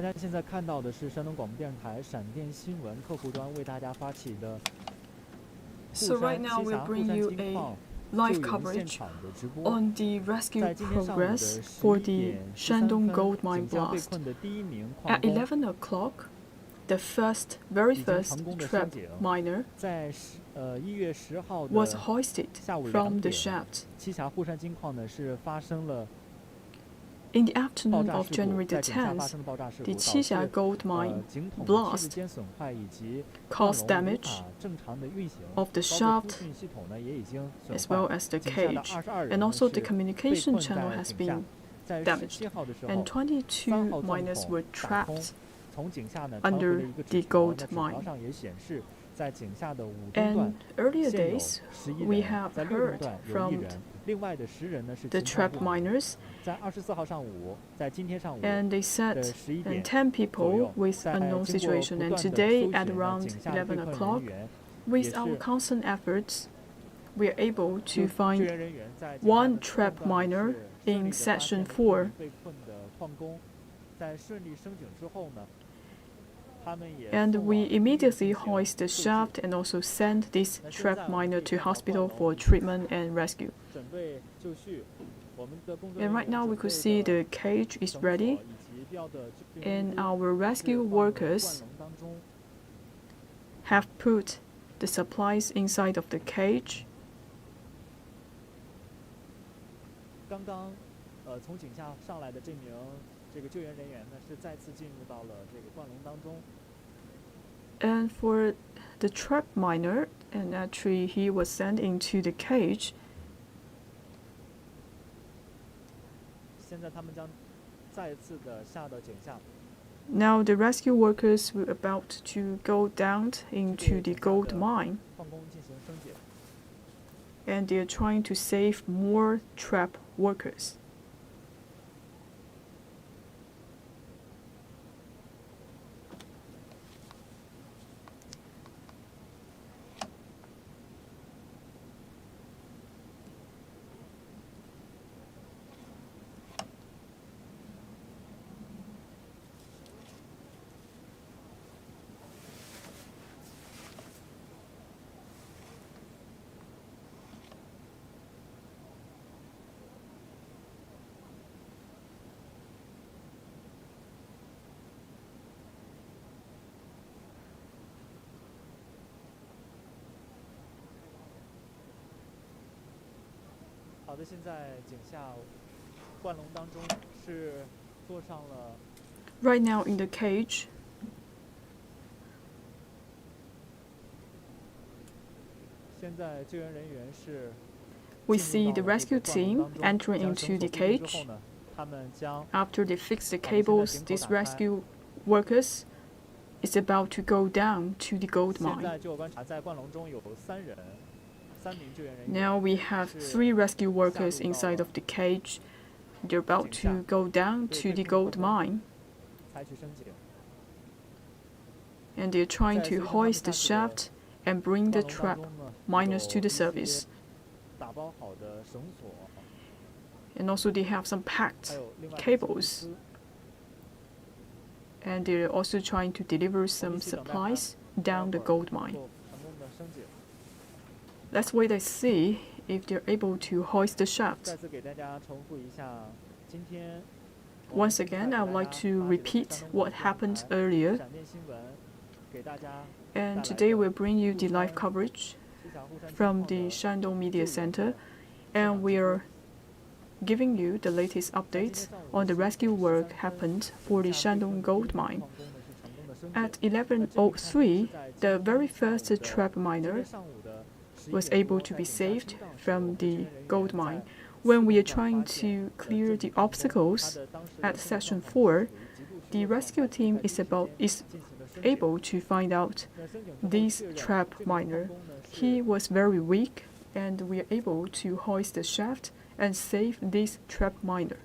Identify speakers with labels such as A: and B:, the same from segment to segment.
A: 大家现在看到的是山东广播电台闪电新闻客户端为大家发起的
B: So right now we'll bring you a live coverage on the rescue progress for the Shandong gold mine blast. At 11 o'clock, the very first trap miner was hoisted from the shaft. In the afternoon of January the 10th, the Qixia gold mine blast caused damage of the shaft as well as the cage, and also the communication channel has been damaged, and 22 miners were trapped under the gold mine. And earlier days, we have heard from the trap miners, and they said 10 people with unknown situation. And today at around 11 o'clock, with our constant efforts, we are able to find one trap miner in section 4. And we immediately hoist the shaft and also send this trap miner to hospital for treatment and rescue. And right now we could see the cage is ready, and our rescue workers have put the supplies inside of the cage. And for the trap miner, and actually he was sent into the cage. Now the rescue workers were about to go down into the gold mine, and they are trying to save more trap workers. Right now in the cage, we see the rescue team entering into the cage. After they fix the cables, these rescue workers is about to go down to the gold mine. Now we have 3 rescue workers inside of the cage. They're about to go down to the gold mine, and they're trying to hoist the shaft and bring the trap miners to the surface. And also they have some packed cables, and they're also trying to deliver some supplies down the gold mine. Let's wait and see if they're able to hoist the shaft. Once again, I would like to repeat what happened earlier. And today we'll bring you the live coverage from the Shandong Media Center, and we are giving you the latest updates on the rescue work happened for the Shandong gold mine. At 11:03, the very first trap miner was able to be saved from the gold mine. When we are trying to clear the obstacles at section 4, the rescue team is able to find out this trap miner. He was very weak, and we are able to hoist the shaft and save this trap miner.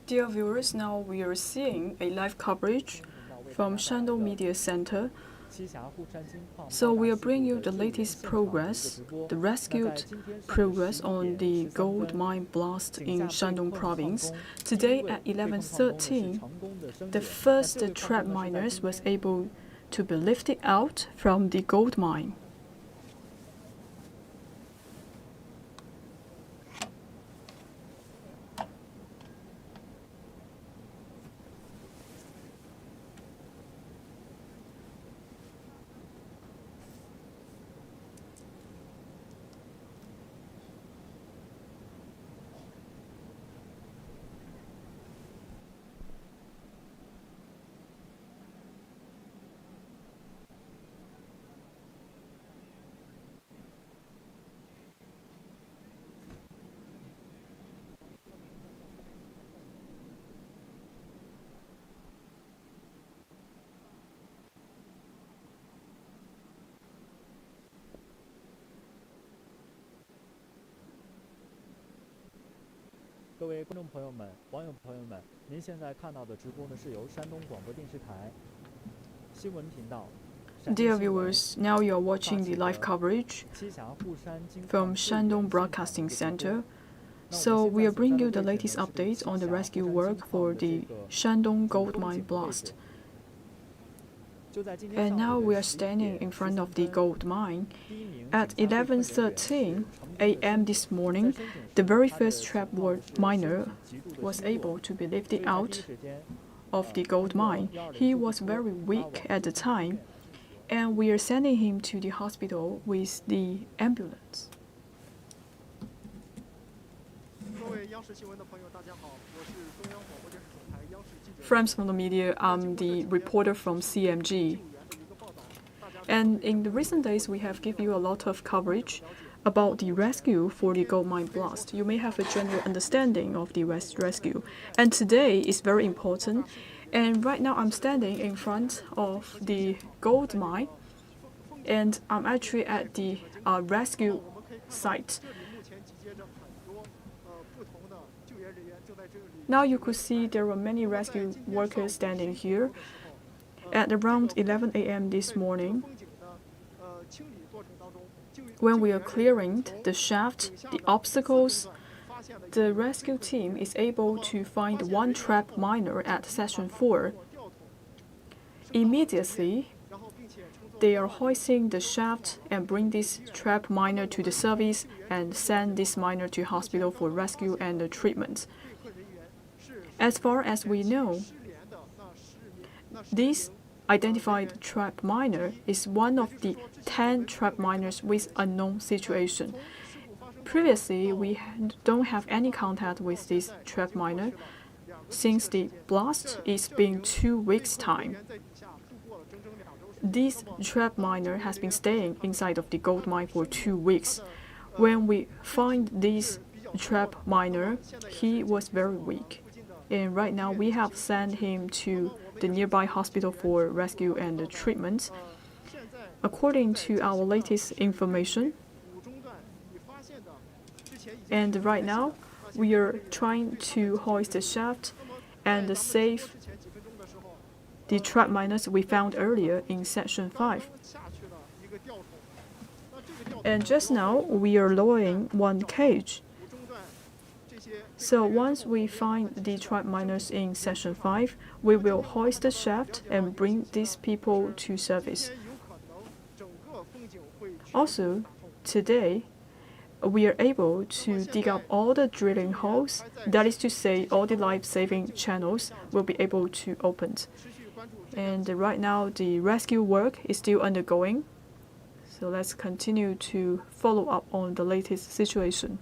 B: Dear viewers, now we are seeing a live coverage from Shandong Media Center. So we are bringing you the latest progress, the rescued progress on the gold mine blast in Shandong province. Today at 11:13, the first trap miners was able to be lifted out from the gold mine.
A: 各位观众朋友们、网友朋友们，您现在看到的直播呢，是由山东广播电视台新闻频道。
B: Dear viewers, now you are watching the live coverage from Shandong Broadcasting Center. So we are bringing you the latest updates on the rescue work for the Shandong gold mine blast. And now we are standing in front of the gold mine. At 11:13 a.m. this morning, the very first trap miner was able to be lifted out of the gold mine. He was very weak at the time, and we are sending him to the hospital with the ambulance. Friends from the media, I'm the reporter from CMG. And in the recent days, we have given you a lot of coverage about the rescue for the gold mine blast. You may have a general understanding of the rescue. And today is very important. And right now, I'm standing in front of the gold mine. And I'm actually at the rescue site. Now you could see there were many rescue workers standing here. At around 11 a.m. this morning, when we are clearing the shaft, the obstacles, the rescue team is able to find one trap miner at section 4. Immediately, they are hoisting the shaft and bring this trap miner to the service and send this miner to hospital for rescue and treatment. As far as we know, this identified trap miner is one of the 10 trap miners with unknown situation. Previously, we don't have any contact with this trap miner since the blast is been 2 weeks' time. This trap miner has been staying inside of the gold mine for 2 weeks. When we find this trap miner, he was very weak. And right now, we have sent him to the nearby hospital for rescue and treatment. According to our latest information, and right now, we are trying to hoist the shaft and save the trap miners we found earlier in section 5. And just now, we are lowering one cage. So once we find the trap miners in section 5, we will hoist the shaft and bring these people to service. Also, today, we are able to dig up all the drilling holes, that is to say, all the life-saving channels will be able to open. And right now, the rescue work is still undergoing. So let's continue to follow up on the latest situation.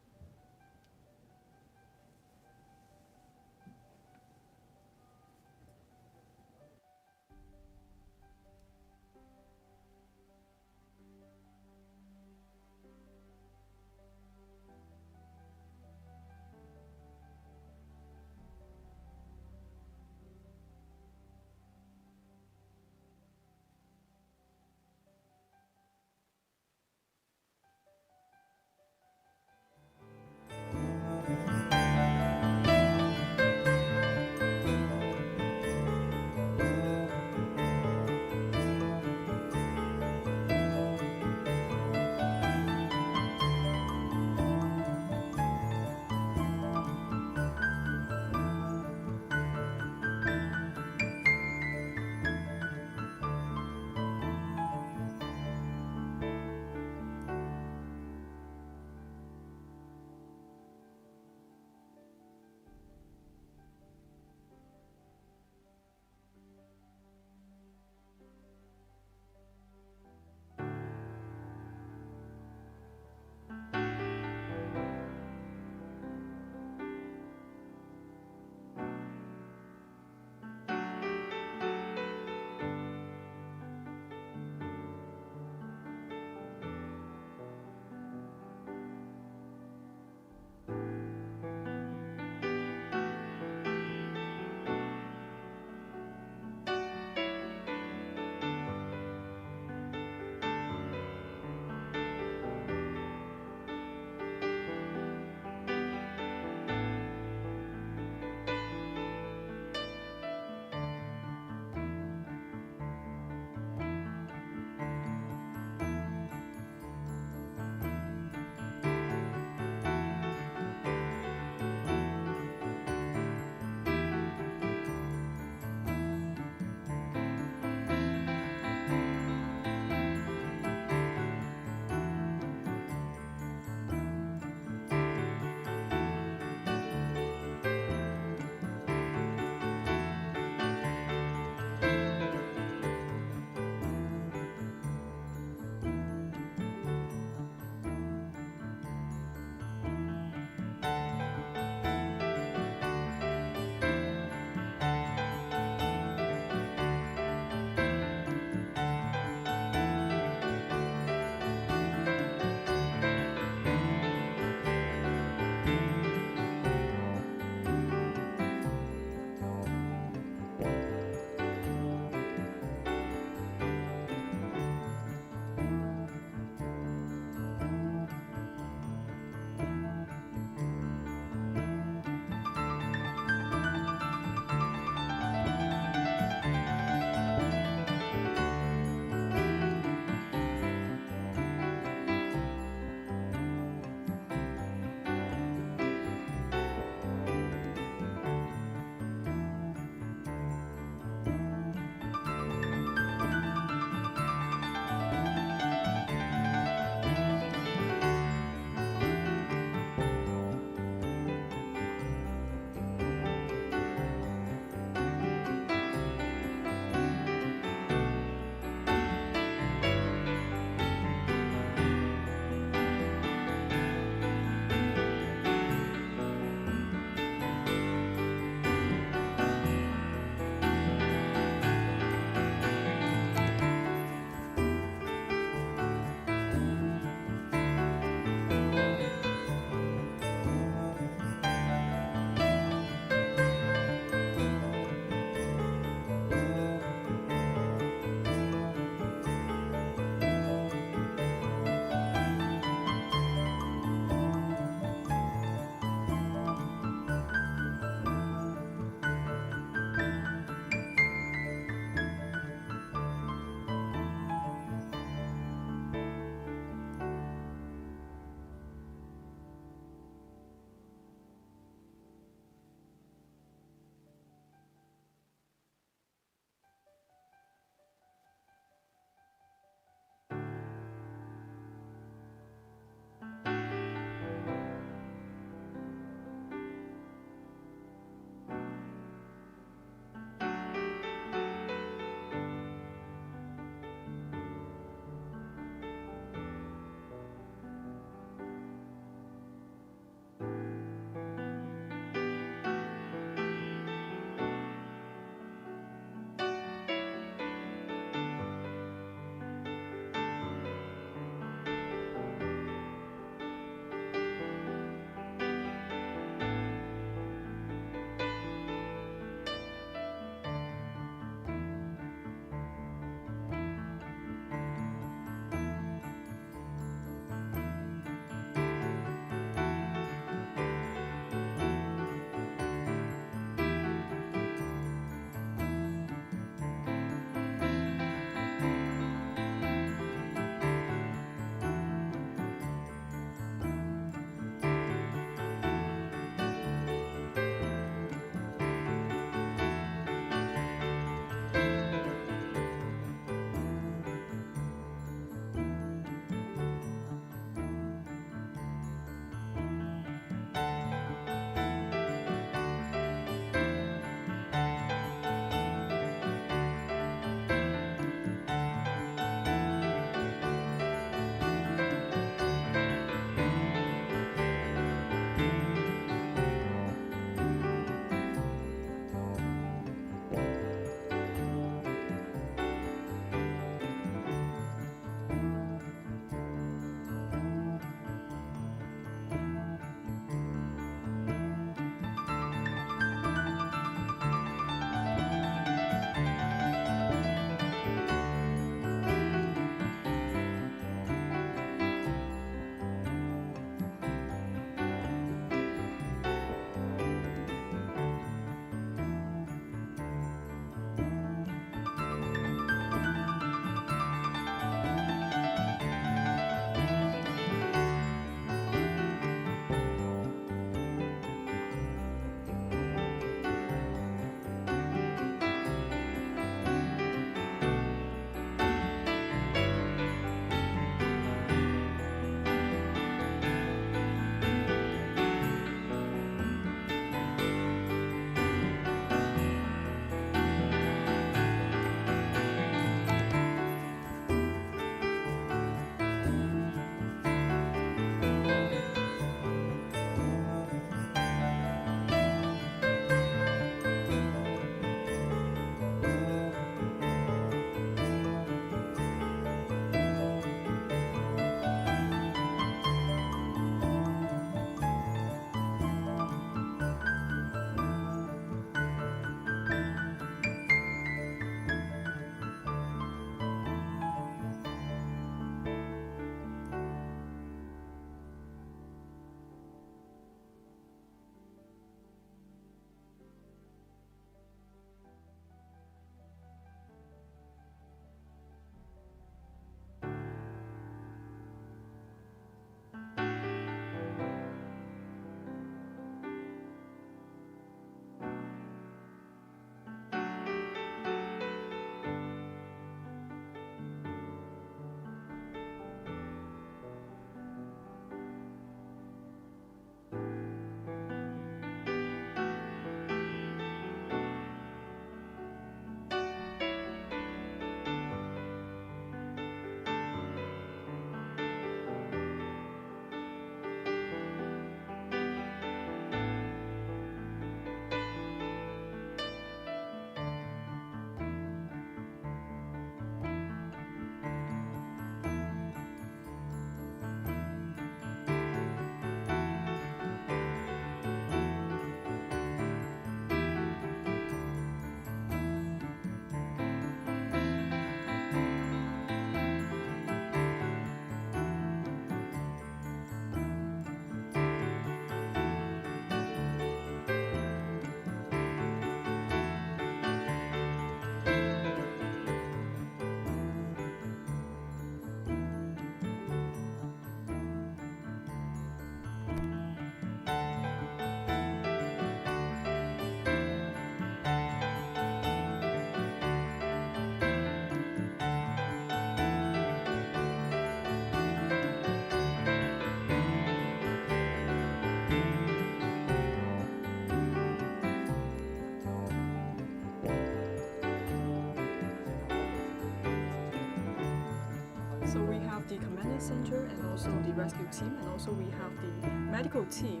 B: the commanding center and also the rescue team, and also we have the medical team.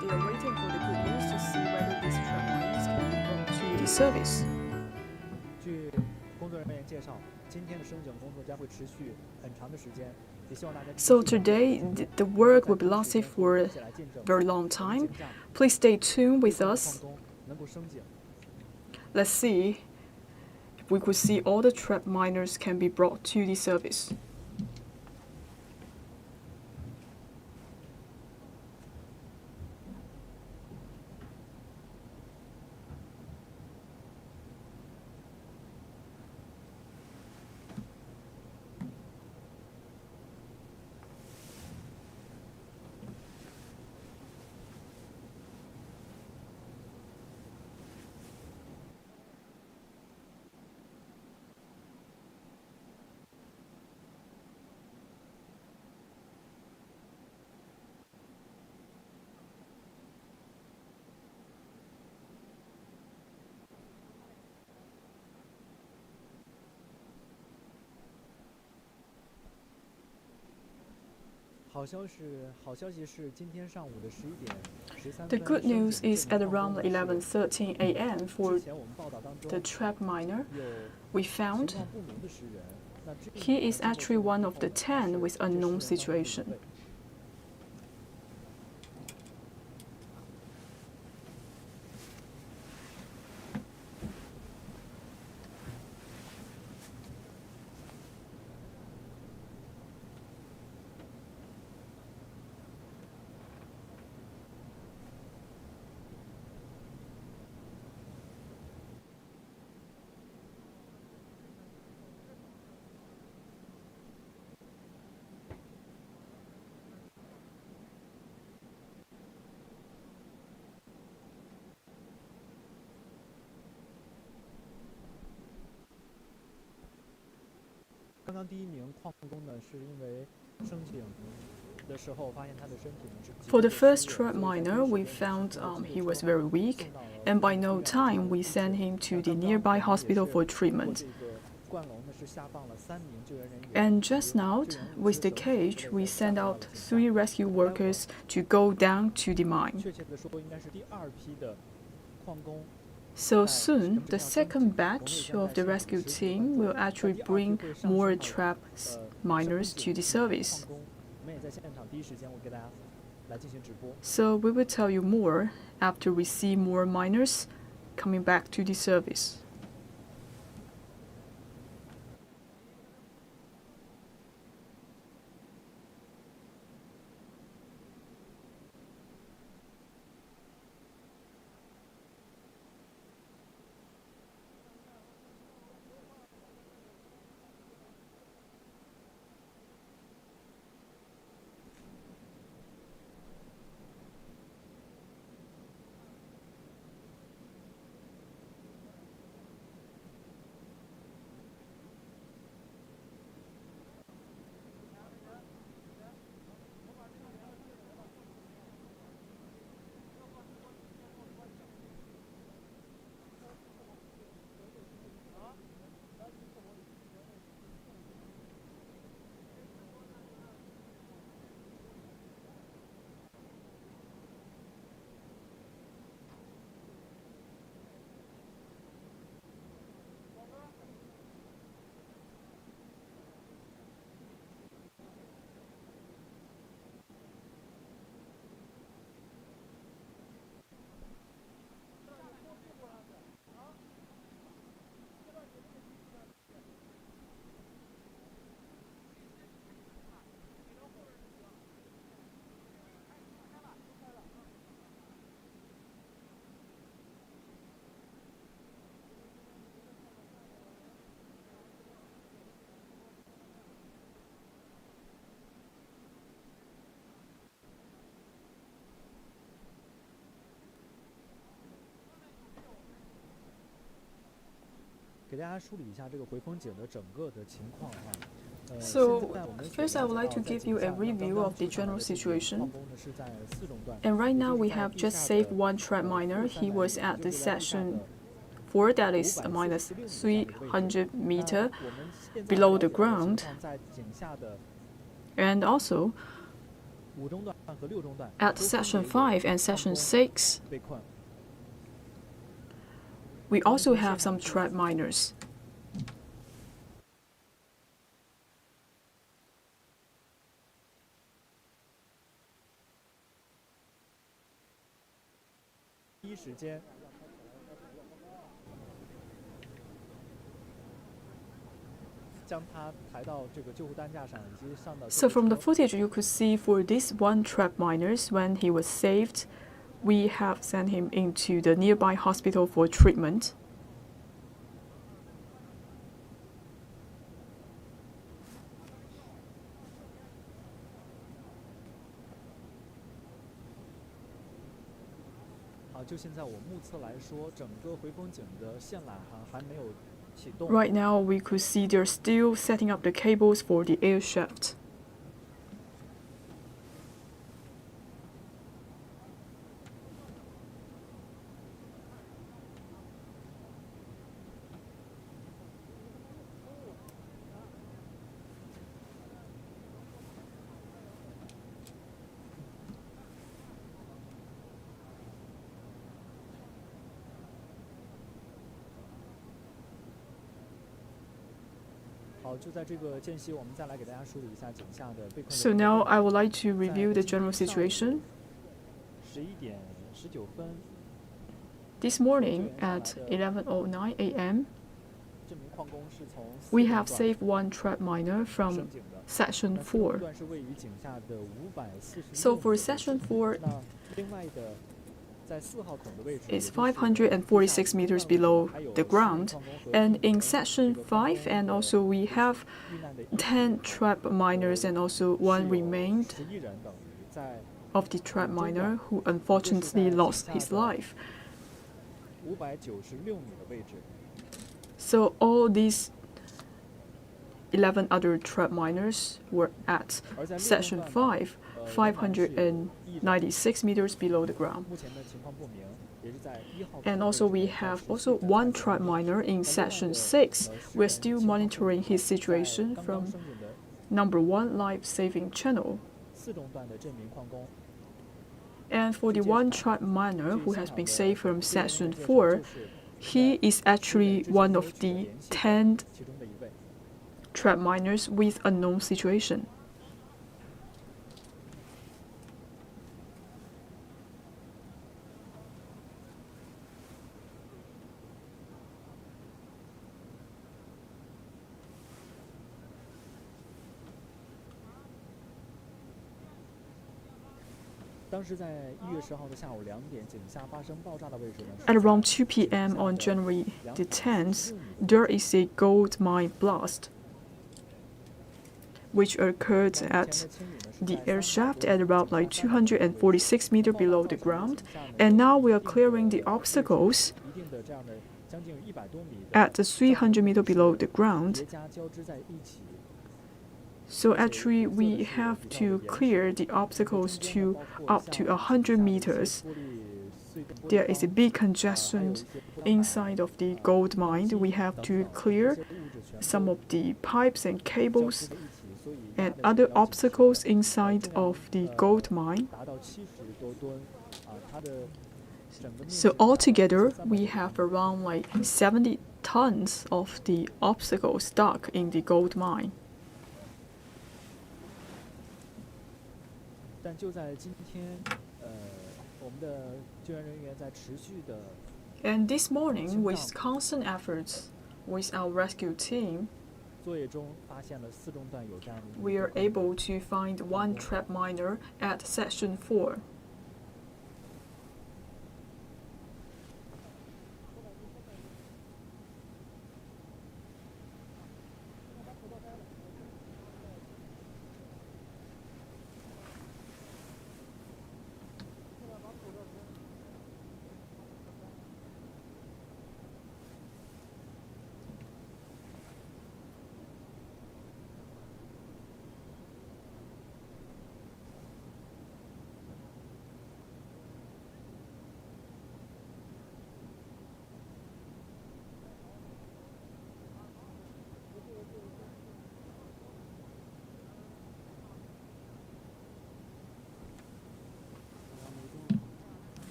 B: They are waiting for the good news to see whether these trap miners can be brought to the service.
A: 据工作人员介绍，今天的升警工作将会持续很长的时间。
B: So today, the work will be lasting for a very long time. Please stay tuned with us. Let's see if we could see all the trap miners can be brought to the service. The good news is at around 11:13 a.m. for the trap miner, we found he is actually one of the 10 with unknown situation. For the first trap miner, we found he was very weak, and by no time we sent him to the nearby hospital for treatment. And just now, with the cage, we sent out 3 rescue workers to go down to the mine. So soon, the second batch of the rescue team will actually bring more trap miners to the service. So we will tell you more after we see more miners coming back to the service. So, first I would like to give you a review of the general situation. And right now we have just saved 1 trap miner. He was at the section 4, that is minus 300 meter below the ground. And also, at section 5 and section 6, we also have some trap miners. So from the footage, you could see for this one trap miners, when he was saved, we have sent him into the nearby hospital for treatment. Right now, we could see they're still setting up the cables for the air shaft. So now I would like to review the general situation. This morning at 11:09 a.m., we have saved one trap miner from section 4. So for section 4, it's 546 meters below the ground, and in section 5, and also we have 10 trap miners and also one remained of the trap miner who unfortunately lost his life. So all these 11 other trap miners were at section 5, 596 meters below the ground. And also we have also one trap miner in section 6. We're still monitoring his situation from number 1 life-saving channel. And for the one trap miner who has been saved from section 4, he is actually one of the 10 trap miners with unknown situation. At around 2 p.m. on January the 10th, there is a gold mine blast, which occurred at the air shaft at about 246 meters below the ground. And now we are clearing the obstacles at 300 meters below the ground. So actually, we have to clear the obstacles to up to 100 meters. There is a big congestion inside of the gold mine. We have to clear some of the pipes and cables and other obstacles inside of the gold mine. So altogether, we have around 70 tons of the obstacles stuck in the gold mine. And this morning, with constant efforts with our rescue team, we are able to find one trap miner at section 4.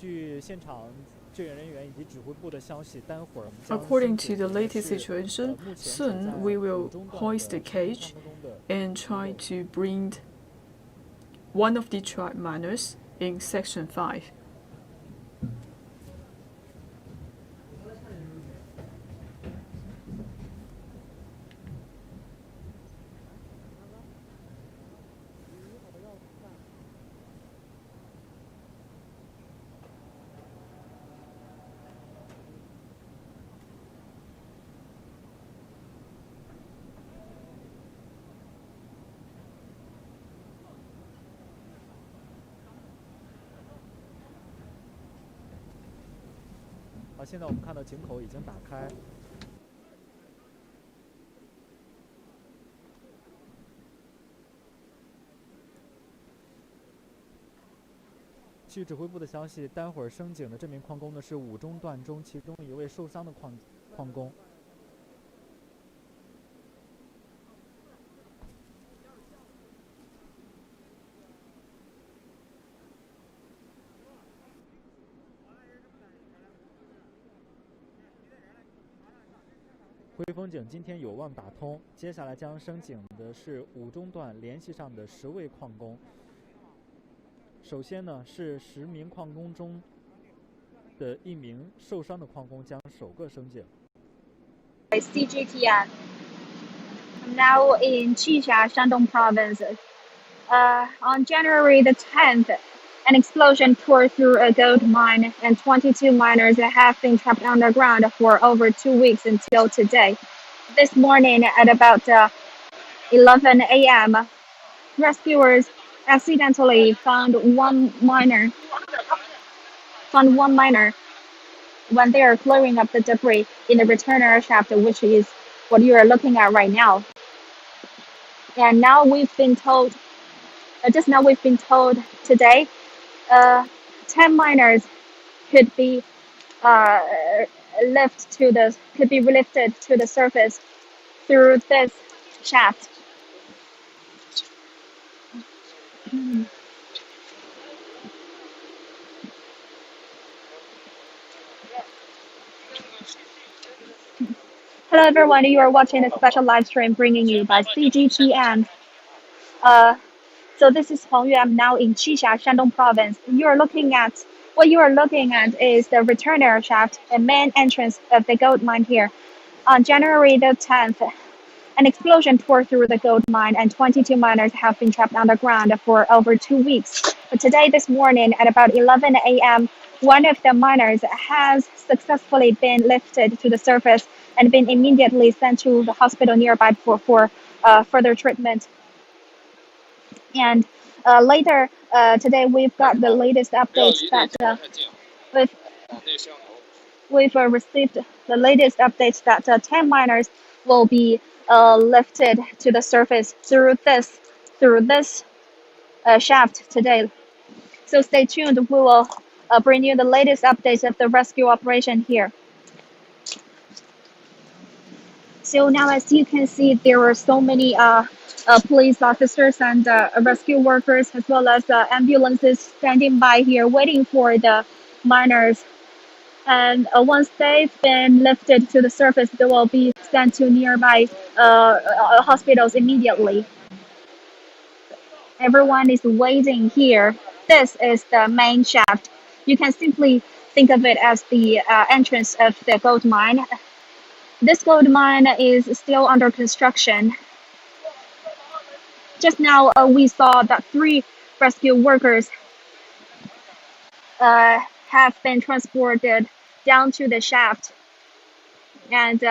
A: 据现场救援人员以及指挥部的消息，待会儿我们将
B: According to the latest situation, soon we will hoist the cage and try to bring one of the tribe miners in Section 5.
A: 好，现在我们看到井口已经打开。据指挥部的消息，待会儿升井的这名矿工呢是5中段中其中一位受伤的矿工。汇丰井今天有望打通，接下来将升井的是5中段联系上的10位矿工。首先呢是10名矿工中的1名受伤的矿工将首个升井。
C: CGTN. I'm now in Qixia, Shandong province. On January the 10th, an explosion tore through a gold mine and 22 miners have been trapped underground for over 2 weeks until today. This morning at about 11 a.m., rescuers accidentally found one miner when they are clearing up the debris in the returner shaft, which is what you are looking at right now. And now we've been told, today, 10 miners could be lifted to the surface through this shaft. Hello everyone, you are watching a special live stream bringing you by CGTN. So this is Hong Yu. I'm now in Qixia, Shandong province. What you are looking at is the returner shaft, the main entrance of the gold mine here. On January the 10th, an explosion tore through the gold mine and 22 miners have been trapped underground for over 2 weeks. But today, this morning at about 11 a.m., one of the miners has successfully been lifted to the surface and been immediately sent to the hospital nearby for further treatment. And later today, we've got the latest updates that we've received the latest updates that 10 miners will be lifted to the surface through this shaft today. So stay tuned. We will bring you the latest updates of the rescue operation here. So now, as you can see, there are so many police officers and rescue workers, as well as ambulances standing by here waiting for the miners. And once they've been lifted to the surface, they will be sent to nearby hospitals immediately. Everyone is waiting here. This is the main shaft. You can simply think of it as the entrance of the gold mine. This gold mine is still under construction. Just now, we saw that 3 rescue workers have been transported down to the shaft, and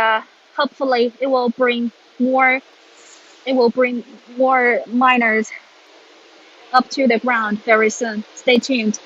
C: hopefully it will bring more miners up to the ground very soon. Stay tuned.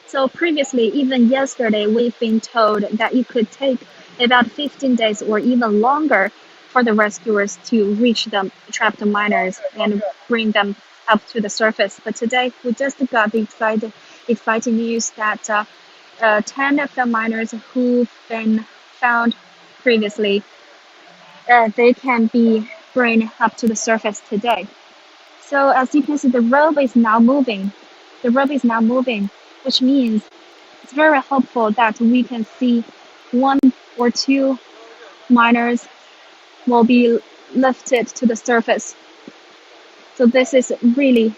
C: So previously, even yesterday, we've been told that it could take about 15 days or even longer for the rescuers to reach the trapped miners and bring them up to the surface. But today, we just got the exciting news that 10 of the miners who've been found previously, they can be brought up to the surface today. So as you can see, the rope is now moving. The rope is now moving, which means it's very hopeful that we can see one or two miners will be lifted to the surface. So this is really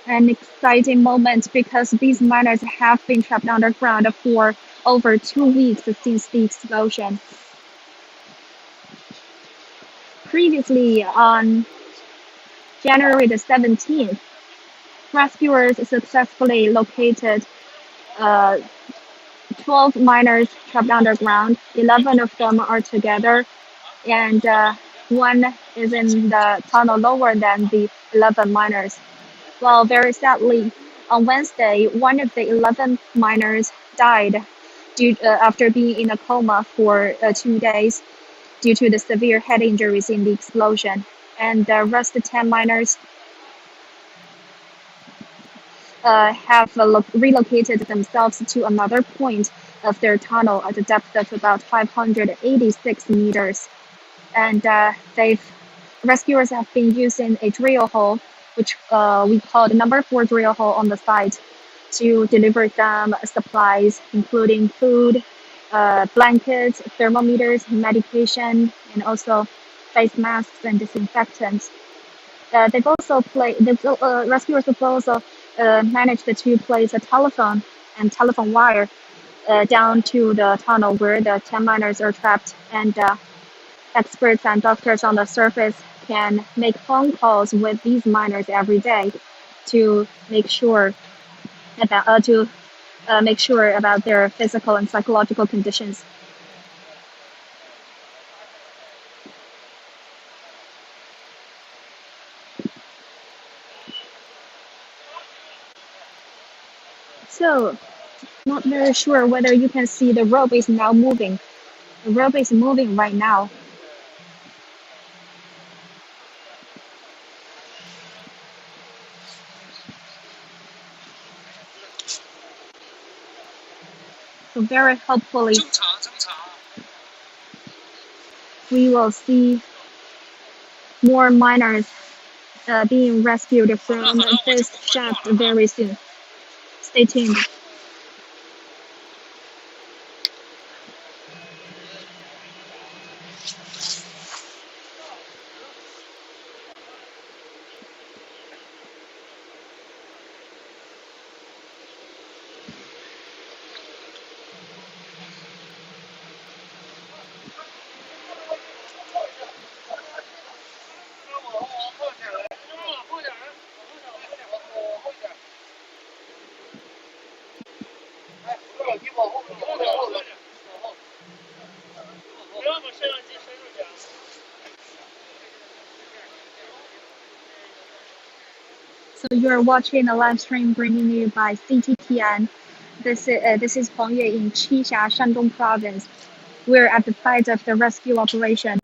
C: an exciting moment because these miners have been trapped underground for over 2 weeks since the explosion. Previously, on January the 17th, rescuers successfully located 12 miners trapped underground. 11 of them are together, and one is in the tunnel lower than the 11 miners. Well, very sadly, on Wednesday, one of the 11 miners died after being in a coma for 2 days due to the severe head injuries in the explosion. And the rest of 10 miners have relocated themselves to another point of their tunnel at a depth of about 586 meters. And rescuers have been using a drill hole, which we call the number 4 drill hole on the site, to deliver them supplies, including food, blankets, thermometers, medication, and also face masks and disinfectants. Rescuers have also managed to place a telephone and telephone wire down to the tunnel where the 10 miners are trapped, and experts and doctors on the surface can make phone calls with these miners every day to make sure about their physical and psychological conditions. So, not very sure whether you can see the rope is now moving. The rope is moving right now. So very hopefully, we will see more miners being rescued from this shaft very soon. Stay tuned. So you are watching a live stream bringing you by CGTN. This is Peng Yue in Qixia, Shandong province. We're at the site of the rescue operation.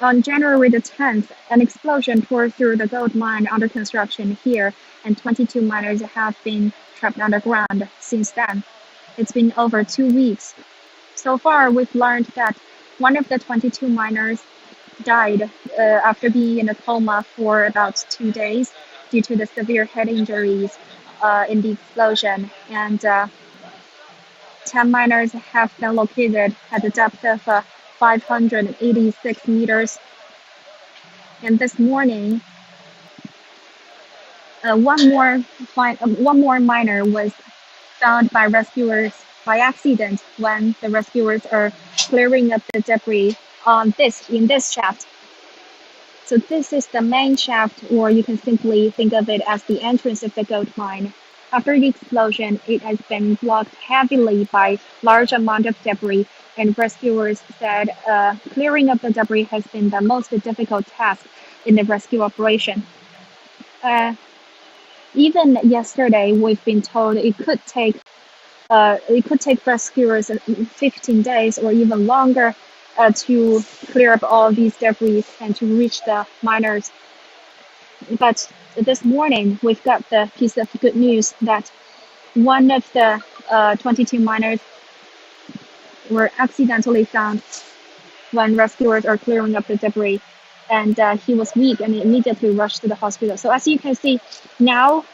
C: On January the 10th, an explosion tore through the gold mine under construction here, and 22 miners have been trapped underground since then. It's been over 2 weeks. So far, we've learned that one of the 22 miners died after being in a coma for about 2 days due to the severe head injuries in the explosion, and 10 miners have been located at a depth of 586 meters. And this morning, one more miner was found by rescuers by accident when the rescuers are clearing up the debris in this shaft. So this is the main shaft, or you can simply think of it as the entrance of the gold mine. After the explosion, it has been blocked heavily by large amount of debris, and rescuers said clearing up the debris has been the most difficult task in the rescue operation. Even yesterday, we've been told it could take it could take rescuers 15 days or even longer to clear up all these debris and to reach the miners. But this morning, we've got the piece of good news that one of the 22 miners were accidentally found when rescuers are clearing up the debris, and he was weak and immediately rushed to the hospital. So as you can see now,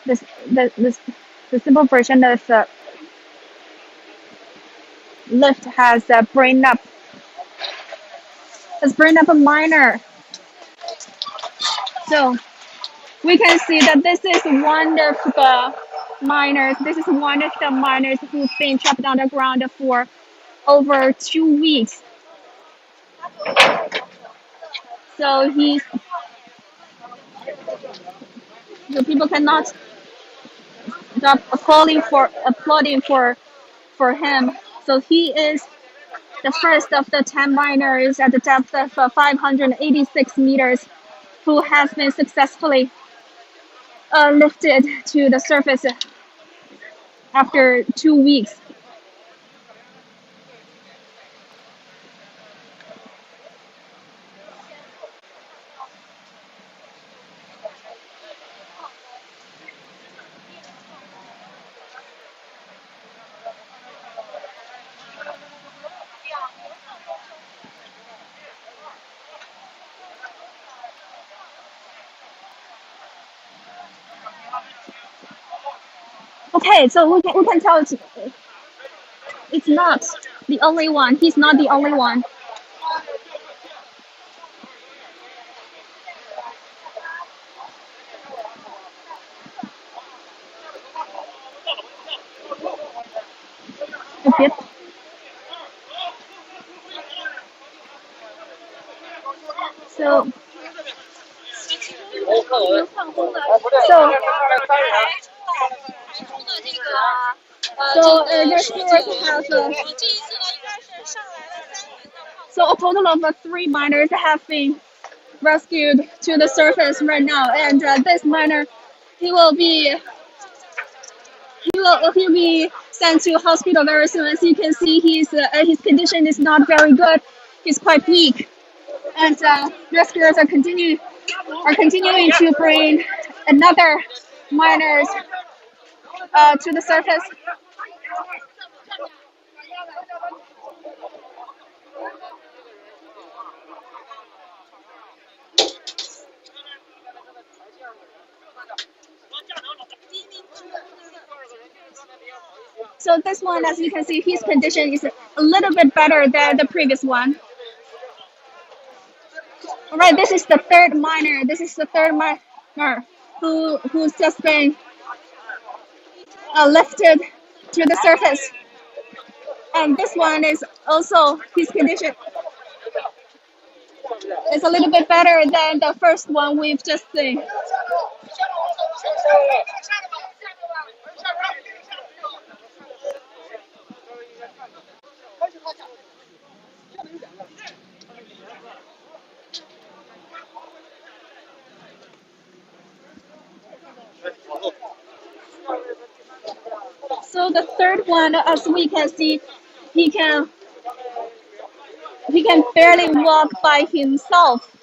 C: this the simple version of lift has burned up a miner. So we can see that this is one of the miners. This is one of the miners who's been trapped underground for over 2 weeks. So the people cannot stop applauding for him. So he is the first of the 10 miners at the depth of 586 meters who has been successfully lifted to the surface after 2 weeks. Okay, so we can tell it's not the only one. He's not the only one. Okay. So rescuers have so a total of 3 miners have been rescued to the surface right now, and this miner, he'll be sent to hospital very soon. As you can see, his condition is not very good. He's quite weak, and rescuers are continuing to bring another miners to the surface. So this one, as you can see, his condition is a little bit better than the previous one. All right, this is the third miner. This is the third miner who's just been lifted to the surface. And this one is also, his condition is a little bit better than the first one we've just seen. So the third one, as we can see, he can barely walk by himself.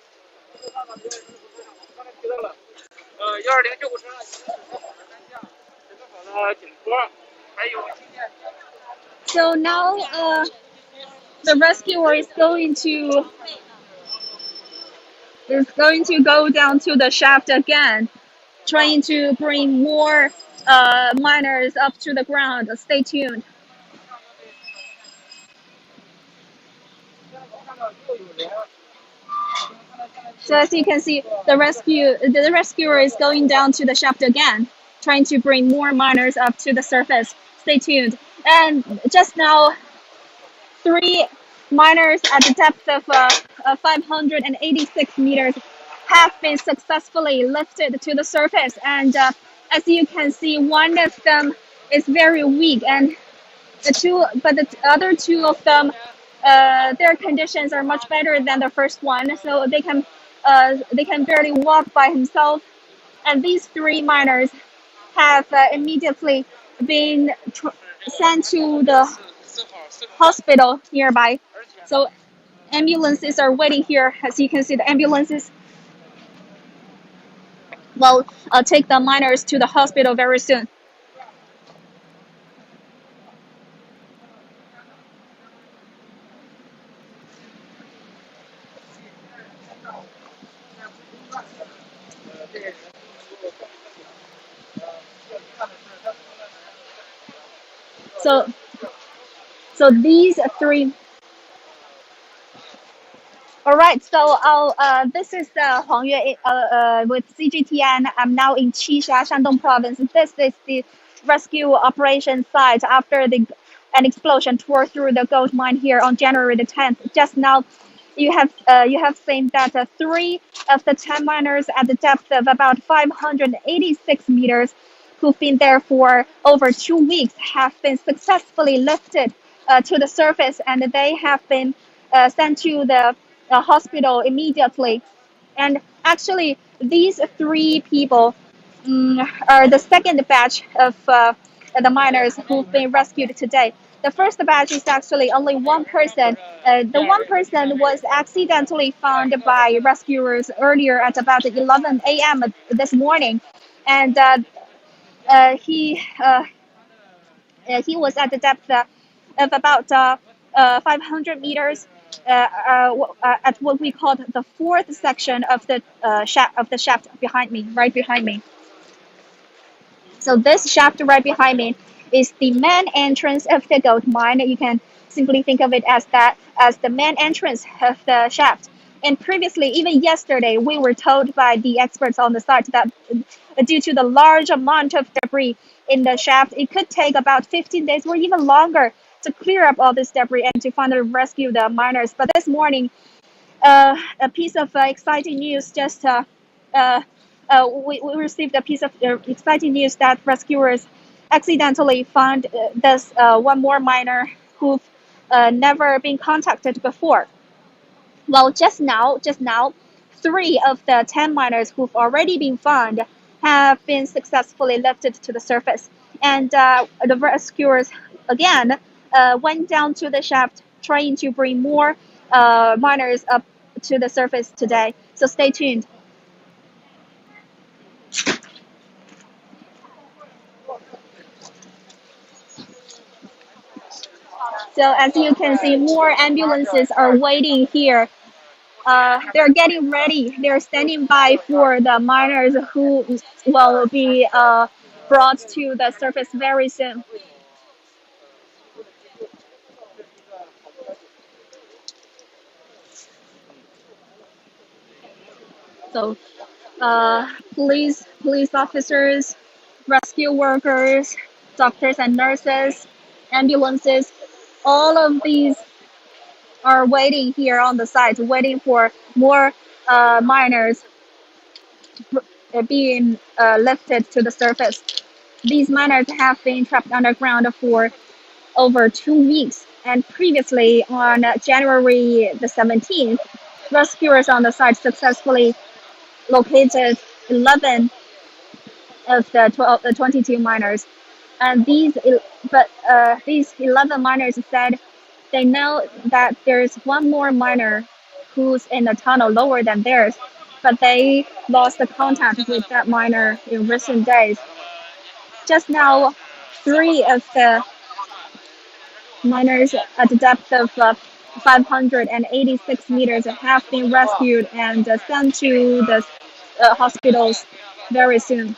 C: So now the rescuer is going to go down to the shaft again, trying to bring more miners up to the ground. Stay tuned. So as you can see, the rescuer is going down to the shaft again, trying to bring more miners up to the surface. Stay tuned. And just now, 3 miners at the depth of 586 meters have been successfully lifted to the surface. And as you can see, one of them is very weak, and the other 2 of them, their conditions are much better than the first one, so they can barely walk by himself. And these 3 miners have immediately been sent to the hospital nearby. So ambulances are waiting here. As you can see, the ambulances will take the miners to the hospital very soon. So, so these three. All right, so this is Huang Yue with CGTN. I'm now in Qixia, Shandong province. This is the rescue operation site after an explosion tore through the gold mine here on January the 10th. Just now, you have seen that three of the 10 miners at the depth of about 586 meters, who've been there for over 2 weeks, have been successfully lifted to the surface, and they have been sent to the hospital immediately. And actually, these three people are the second batch of the miners who've been rescued today. The first batch is actually only one person. The one person was accidentally found by rescuers earlier at about 11 a.m. this morning, and he was at the depth of about 500 meters at what we call the fourth section of the shaft behind me, right behind me. So this shaft right behind me is the main entrance of the gold mine. You can simply think of it as the main entrance of the shaft. And previously, even yesterday, we were told by the experts on the site that due to the large amount of debris in the shaft, it could take about 15 days or even longer to clear up all this debris and to finally rescue the miners. But this morning, a piece of exciting news just we received a piece of exciting news that rescuers accidentally found this one more miner who've never been contacted before. Well, just now, three of the 10 miners who've already been found have been successfully lifted to the surface. And the rescuers, again, went down to the shaft trying to bring more miners up to the surface today. So stay tuned. So as you can see, more ambulances are waiting here. They're getting ready. They're standing by for the miners who will be brought to the surface very soon. So, police officers, rescue workers, doctors and nurses, ambulances, all of these are waiting here on the site, waiting for more miners being lifted to the surface. These miners have been trapped underground for over 2 weeks, and previously on January the 17th, rescuers on the site successfully located 11 of the 22 miners. And these 11 miners said they know that there's one more miner who's in the tunnel lower than theirs, but they lost the contact with that miner in recent days. Just now, three of the miners at the depth of 586 meters have been rescued and sent to the hospitals very soon.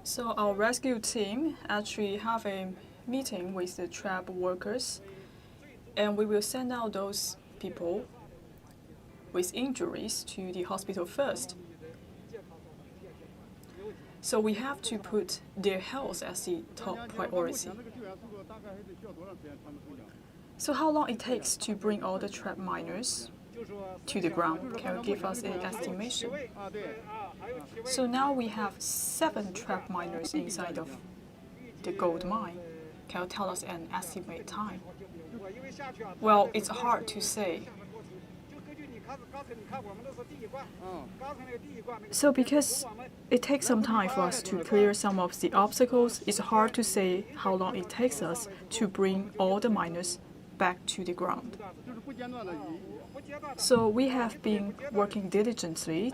B: So our rescue team actually have a meeting with the trap workers, and we will send out those people with injuries to the hospital first. So we have to put their health as the top priority. So how long it takes to bring all the trap miners to the ground? Can you give us an estimation? So now we have 7 trap miners inside of the gold mine. Can you tell us an estimate time? Well, it's hard to say. So because it takes some time for us to clear some of the obstacles, it's hard to say how long it takes us to bring all the miners back to the ground. So we have been working diligently.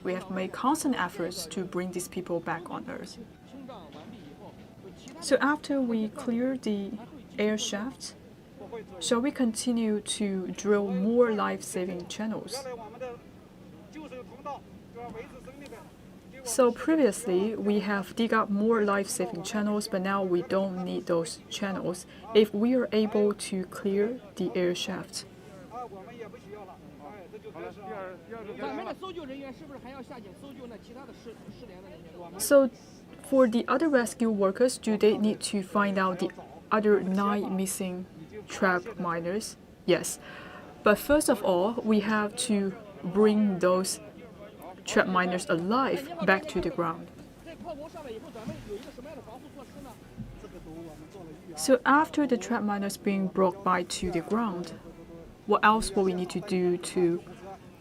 B: We have made constant efforts to bring these people back on Earth. So after we clear the air shaft, shall we continue to drill more life-saving channels? So previously, we have dug up more life-saving channels, but now we don't need those channels if we are able to clear the air shaft. So for the other rescue workers, do they need to find out the other 9 missing trap miners? Yes. But first of all, we have to bring those trap miners alive back to the ground. So after the trap miners being brought back to the ground, what else will we need to do to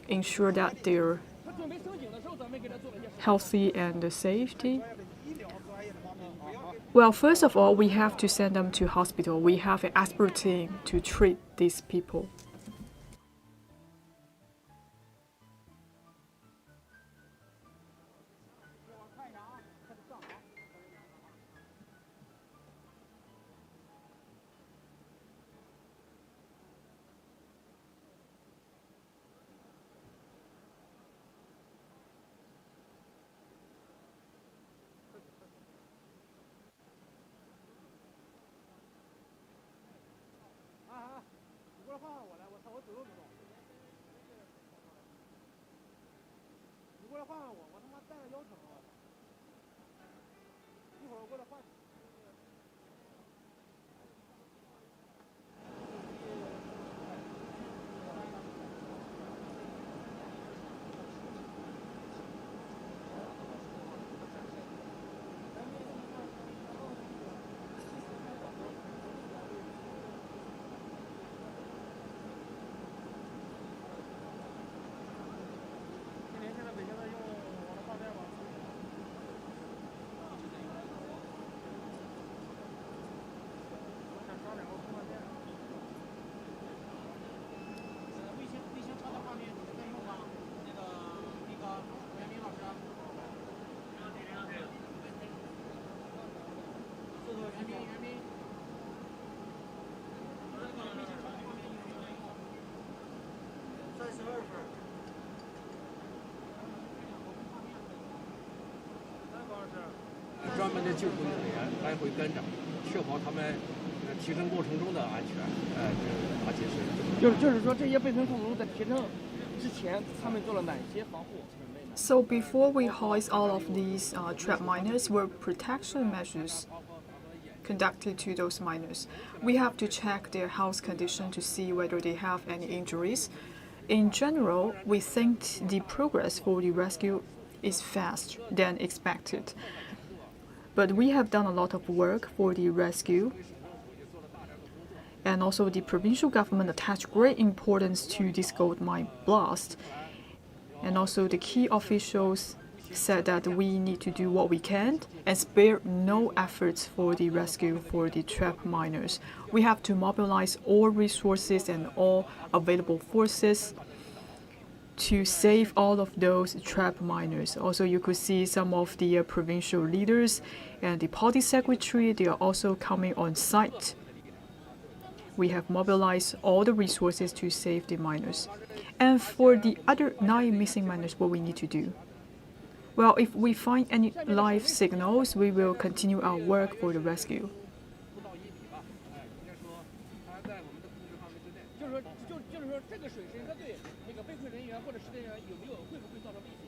B: ensure that they're healthy and safety? Well, first of all, we have to send them to hospital. We have an expert team to treat these people.
D: 专门的救护人员来回跟着，确保他们提升过程中的安全。而且就是说，这些备份矿工在提升之前，他们做了哪些防护？
B: So before we hoist all of these trap miners, were protection measures conducted to those miners? We have to check their health condition to see whether they have any injuries. In general, we think the progress for the rescue is faster than expected. But we have done a lot of work for the rescue, and also the provincial government attached great importance to this gold mine blast. And also the key officials said that we need to do what we can and spare no efforts for the rescue for the trap miners. We have to mobilize all resources and all available forces to save all of those trap miners. Also, you could see some of the provincial leaders and the party secretary, they are also coming on site. We have mobilized all the resources to save the miners. And for the other 9 missing miners, what we need to do? Well, if we find any live signals, we will continue our work for the rescue.
D: 不到1米吧，应该说它在我们的控制范围之内。就是说这个水深它对那个被困人员或者失联人员会不会造成威胁？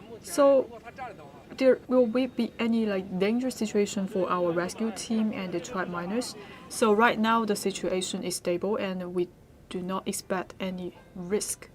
D: 目前
B: So
D: 如果它占了的话。
B: there will be any dangerous situation for our rescue team and the tribe miners. So right now the situation is stable and we do not expect any risk.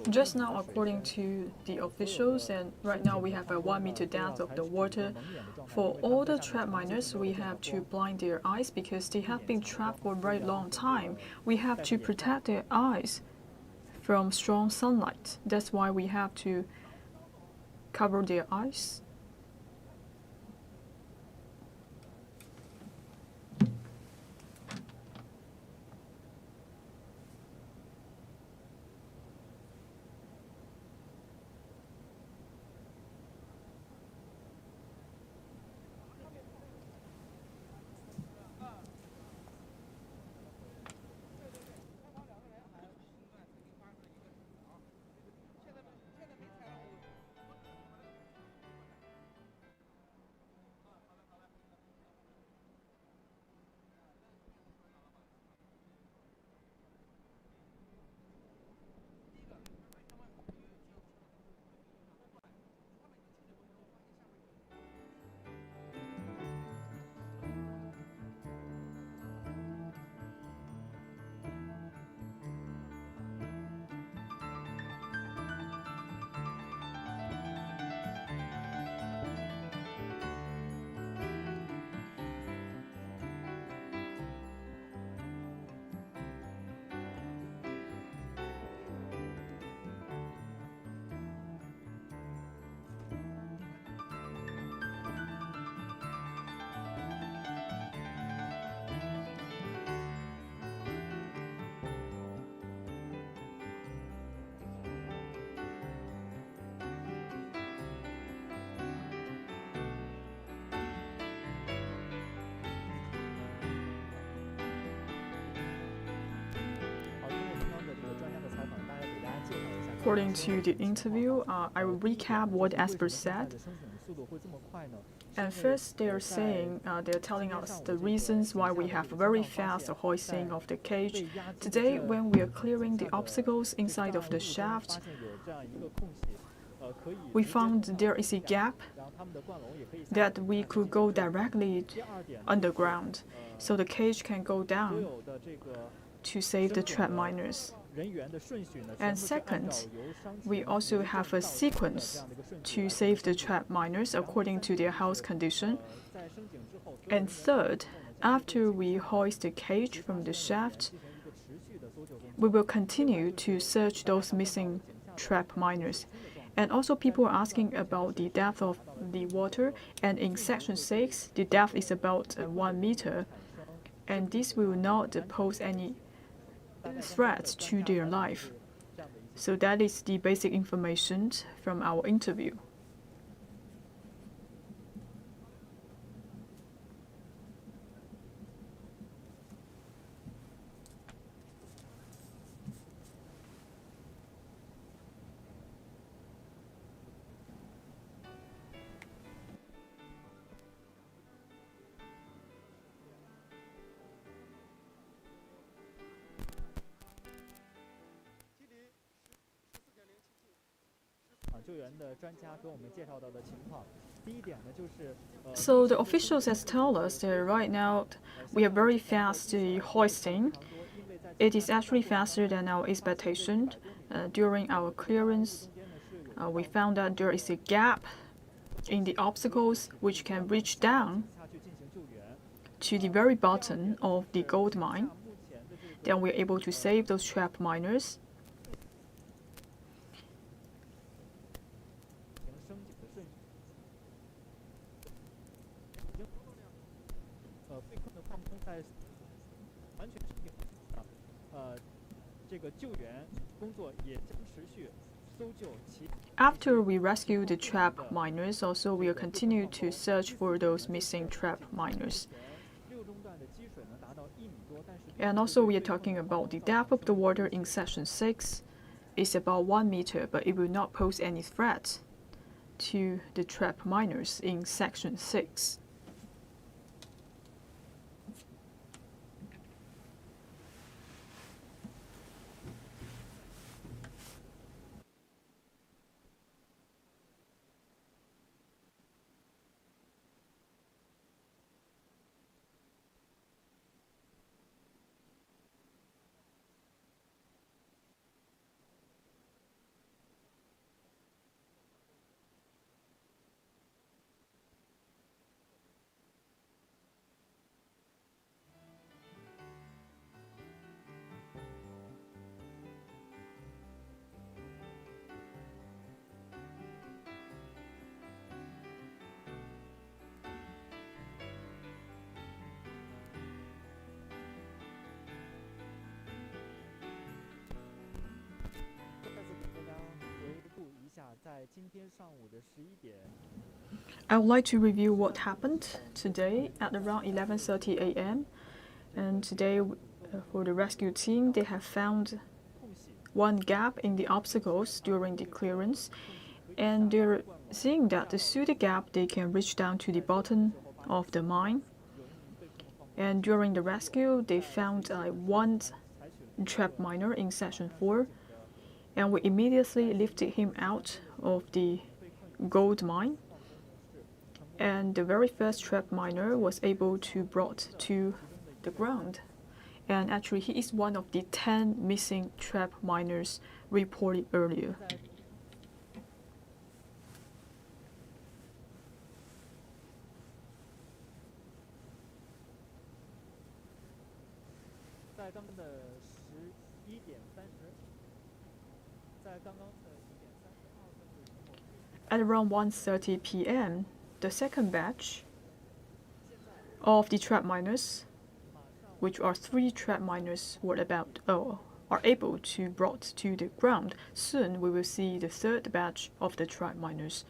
B: Just now, according to the officials, and right now we have a 1 meter depth of the water. For all the trap miners, we have to blind their eyes because they have been trapped for a very long time. We have to protect their eyes from strong sunlight. That's why we have to cover their eyes. According to the interview, I will recap what experts said. And first, they're telling us the reasons why we have very fast hoisting of the cage. Today, when we are clearing the obstacles inside of the shaft, we found there is a gap that we could go directly underground, so the cage can go down to save the trap miners. And second, we also have a sequence to save the trap miners according to their health condition. And third, after we hoist the cage from the shaft, we will continue to search those missing trap miners. And also people are asking about the depth of the water, and in section 6, the depth is about 1 meter, and this will not pose any threats to their life. So that is the basic information from our interview.
A: 救援的专家给我们介绍到的情况。第一点呢，就是
B: So the officials has told us that right now we are very fast hoisting. It is actually faster than our expectation. During our clearance, we found that there is a gap in the obstacles which can reach down to the very bottom of the gold mine. Then we're able to save those trapped miners. After we rescue the trapped miners, also we will continue to search for those missing trapped miners. And also we are talking about the depth of the water in section 6 is about 1 meter, but it will not pose any threat to the trapped miners in section 6. I would like to review what happened today at around 11:30 a.m. And today, for the rescue team, they have found one gap in the obstacles during the clearance, and they're seeing that through the gap they can reach down to the bottom of the mine. And during the rescue, they found one trapped miner in section 4, and we immediately lifted him out of the gold mine. And the very first trapped miner was able to brought to the ground. And actually, he is one of the 10 missing trapped miners reported earlier. At around 1:30 p.m., the second batch of the trap miners, which are 3 trap miners, are able to brought to the ground. Soon we will see the third batch of the trap miners.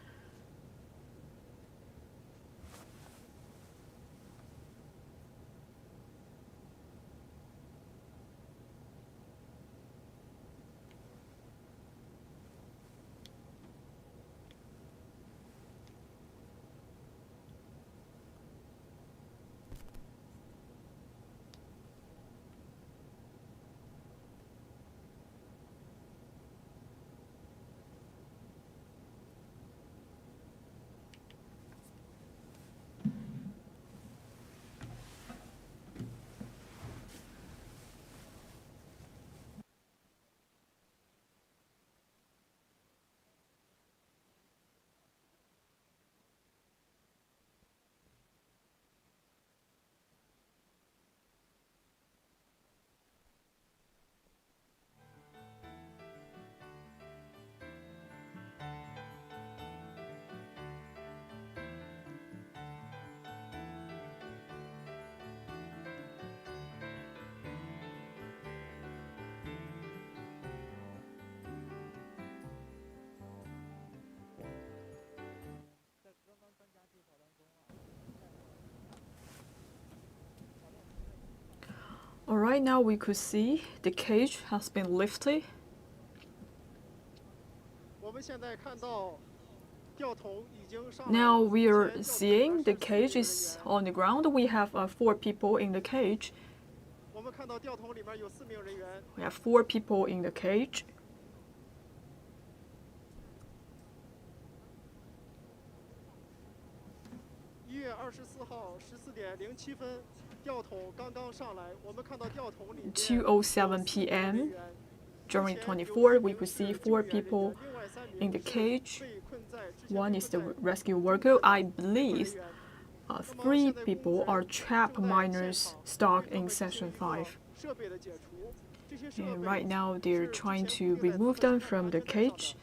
B: Alright, now we could see the cage has been lifted. Now we are seeing the cage is on the ground. We have 4 people in the cage. We have 4 people in the cage. 2:07 p.m. January 24th, we could see 4 people in the cage. One is the rescue worker. I believe 3 people are trap miners stuck in Section 5. And right now, they're trying to remove them from the cage.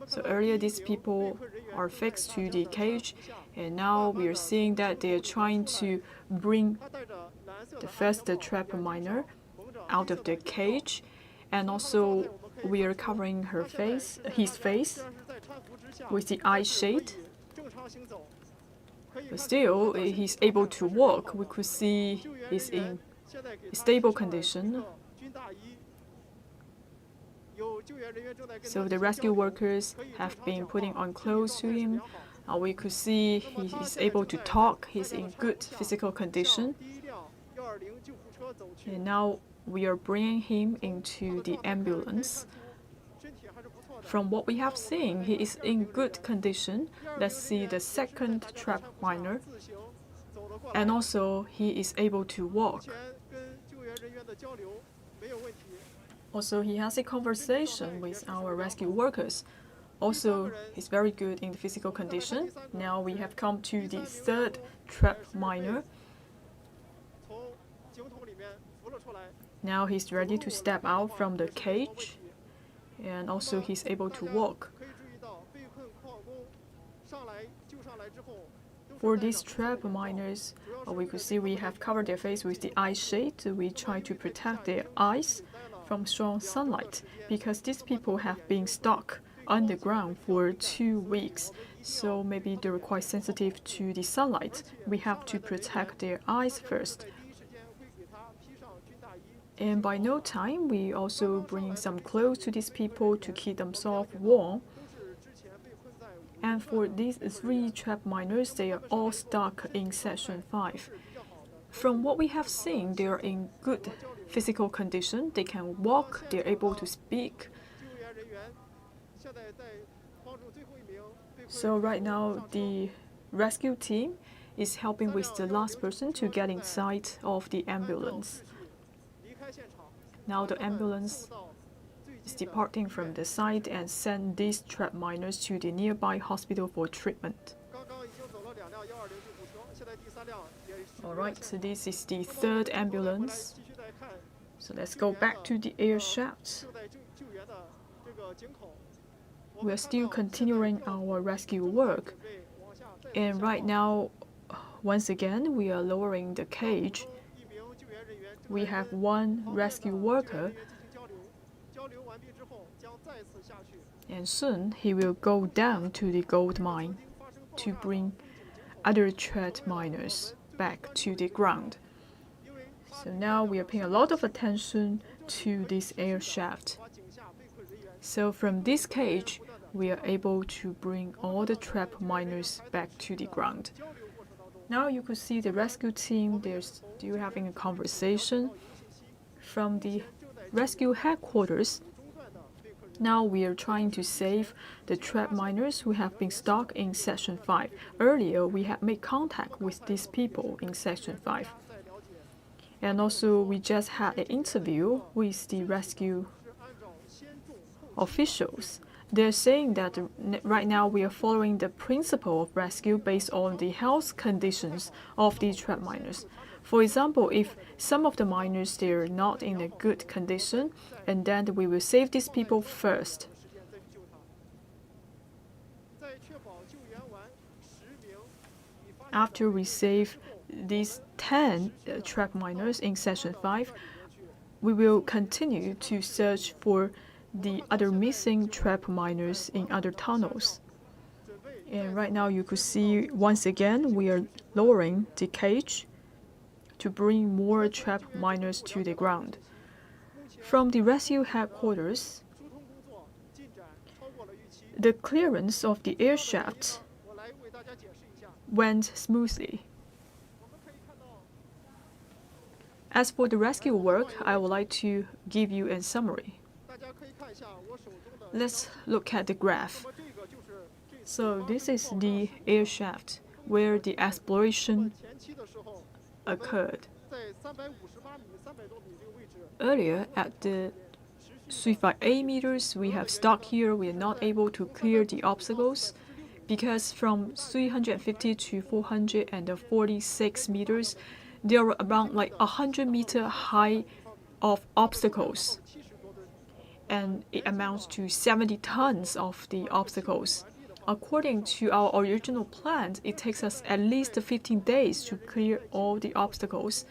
B: So earlier, these people are fixed to the cage, and now we are seeing that they are trying to bring the first trap miner out of the cage, and also we are covering his face with the eye shade. But still, he's able to walk. We could see he's in stable condition. So the rescue workers have been putting on clothes to him. We could see he is able to talk. He's in good physical condition. And now we are bringing him into the ambulance. From what we have seen, he is in good condition. Let's see the second trap miner. And also, he is able to walk. Also, he has a conversation with our rescue workers. Also, he's very good in the physical condition. Now we have come to the third trap miner. Now he's ready to step out from the cage, and also he's able to walk. For these trap miners, we could see we have covered their face with the eye shade. We try to protect their eyes from strong sunlight because these people have been stuck underground for 2 weeks. So maybe they're quite sensitive to the sunlight. We have to protect their eyes first. And by no time, we also bring some clothes to these people to keep themselves warm. And for these 3 trap miners, they are all stuck in Section 5. From what we have seen, they are in good physical condition. They can walk, they're able to speak. So right now, the rescue team is helping with the last person to get inside of the ambulance. Now the ambulance is departing from the site and send these trap miners to the nearby hospital for treatment. Alright, so this is the third ambulance. So let's go back to the air shaft. We are still continuing our rescue work. And right now, once again, we are lowering the cage. We have 1 rescue worker, and soon he will go down to the gold mine to bring other trap miners back to the ground. So now we are paying a lot of attention to this air shaft. So from this cage, we are able to bring all the trap miners back to the ground. Now you could see the rescue team, they're still having a conversation. From the rescue headquarters, now we are trying to save the trap miners who have been stuck in Section 5. Earlier, we had made contact with these people in Section 5. And also, we just had an interview with the rescue officials. They're saying that right now we are following the principle of rescue based on the health conditions of the trap miners. For example, if some of the miners they're not in a good condition, and then we will save these people first. After we save these 10 trap miners in Section 5, we will continue to search for the other missing trap miners in other tunnels. And right now you could see once again we are lowering the cage to bring more trap miners to the ground. From the rescue headquarters, the clearance of the air shaft went smoothly. As for the rescue work, I would like to give you a summary. Let's look at the graph. So this is the air shaft where the exploration occurred. Earlier, at the 35 meters we have stuck here, we are not able to clear the obstacles because from 350 to 446 meters, there were around like 100-meter high of obstacles, and it amounts to 70 tons of the obstacles. According to our original plan, it takes us at least 15 days to clear all the obstacles.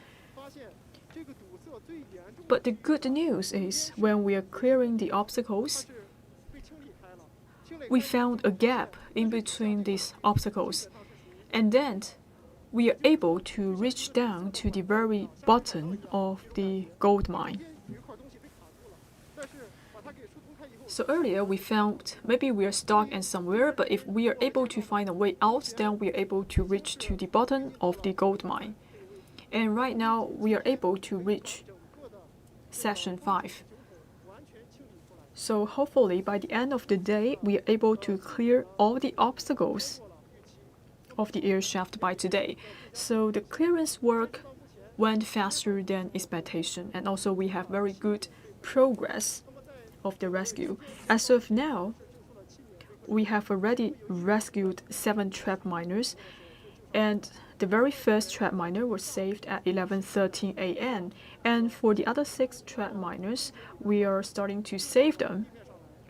B: But the good news is, when we are clearing the obstacles, we found a gap in between these obstacles, and then we are able to reach down to the very bottom of the gold mine. So earlier we found maybe we are stuck in somewhere, but if we are able to find a way out, then we are able to reach to the bottom of the gold mine. And right now we are able to reach Section 5. So hopefully by the end of the day, we are able to clear all the obstacles of the air shaft by today. So the clearance work went faster than expectation, and also we have very good progress of the rescue. As of now, we have already rescued 7 trap miners, and the very first trap miner was saved at 11:13 a.m. And for the other 6 trap miners, we are starting to save them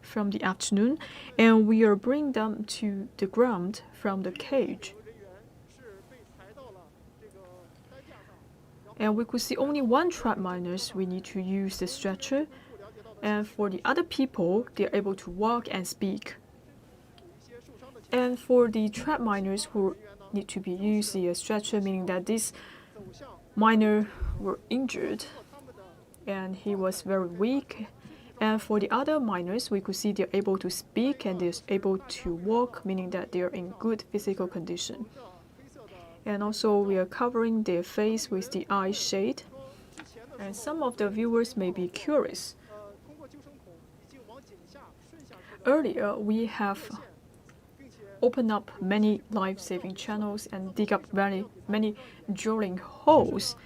B: from the afternoon, and we are bringing them to the ground from the cage. And we could see only 1 trap miners, we need to use the stretcher, and for the other people, they're able to walk and speak. And for the trap miners who need to be used the stretcher, meaning that this miner were injured and he was very weak. And for the other miners, we could see they're able to speak and they're able to walk, meaning that they're in good physical condition. And also we are covering their face with the eye shade. And some of the viewers may be curious. Earlier, we have opened up many life-saving channels and dig up very many drilling holes.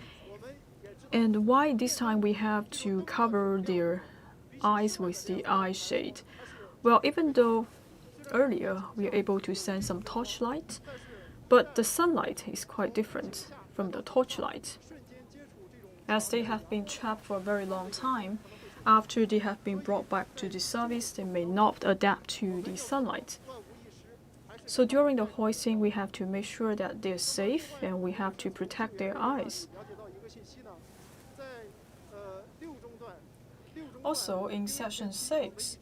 B: And why this time we have to cover their eyes with the eye shade? Well, even though earlier we are able to send some torchlight, but the sunlight is quite different from the torchlight. As they have been trapped for a very long time, after they have been brought back to the service, they may not adapt to the sunlight. So during the hoisting, we have to make sure that they're safe and we have to protect their eyes. Also, in Section 6,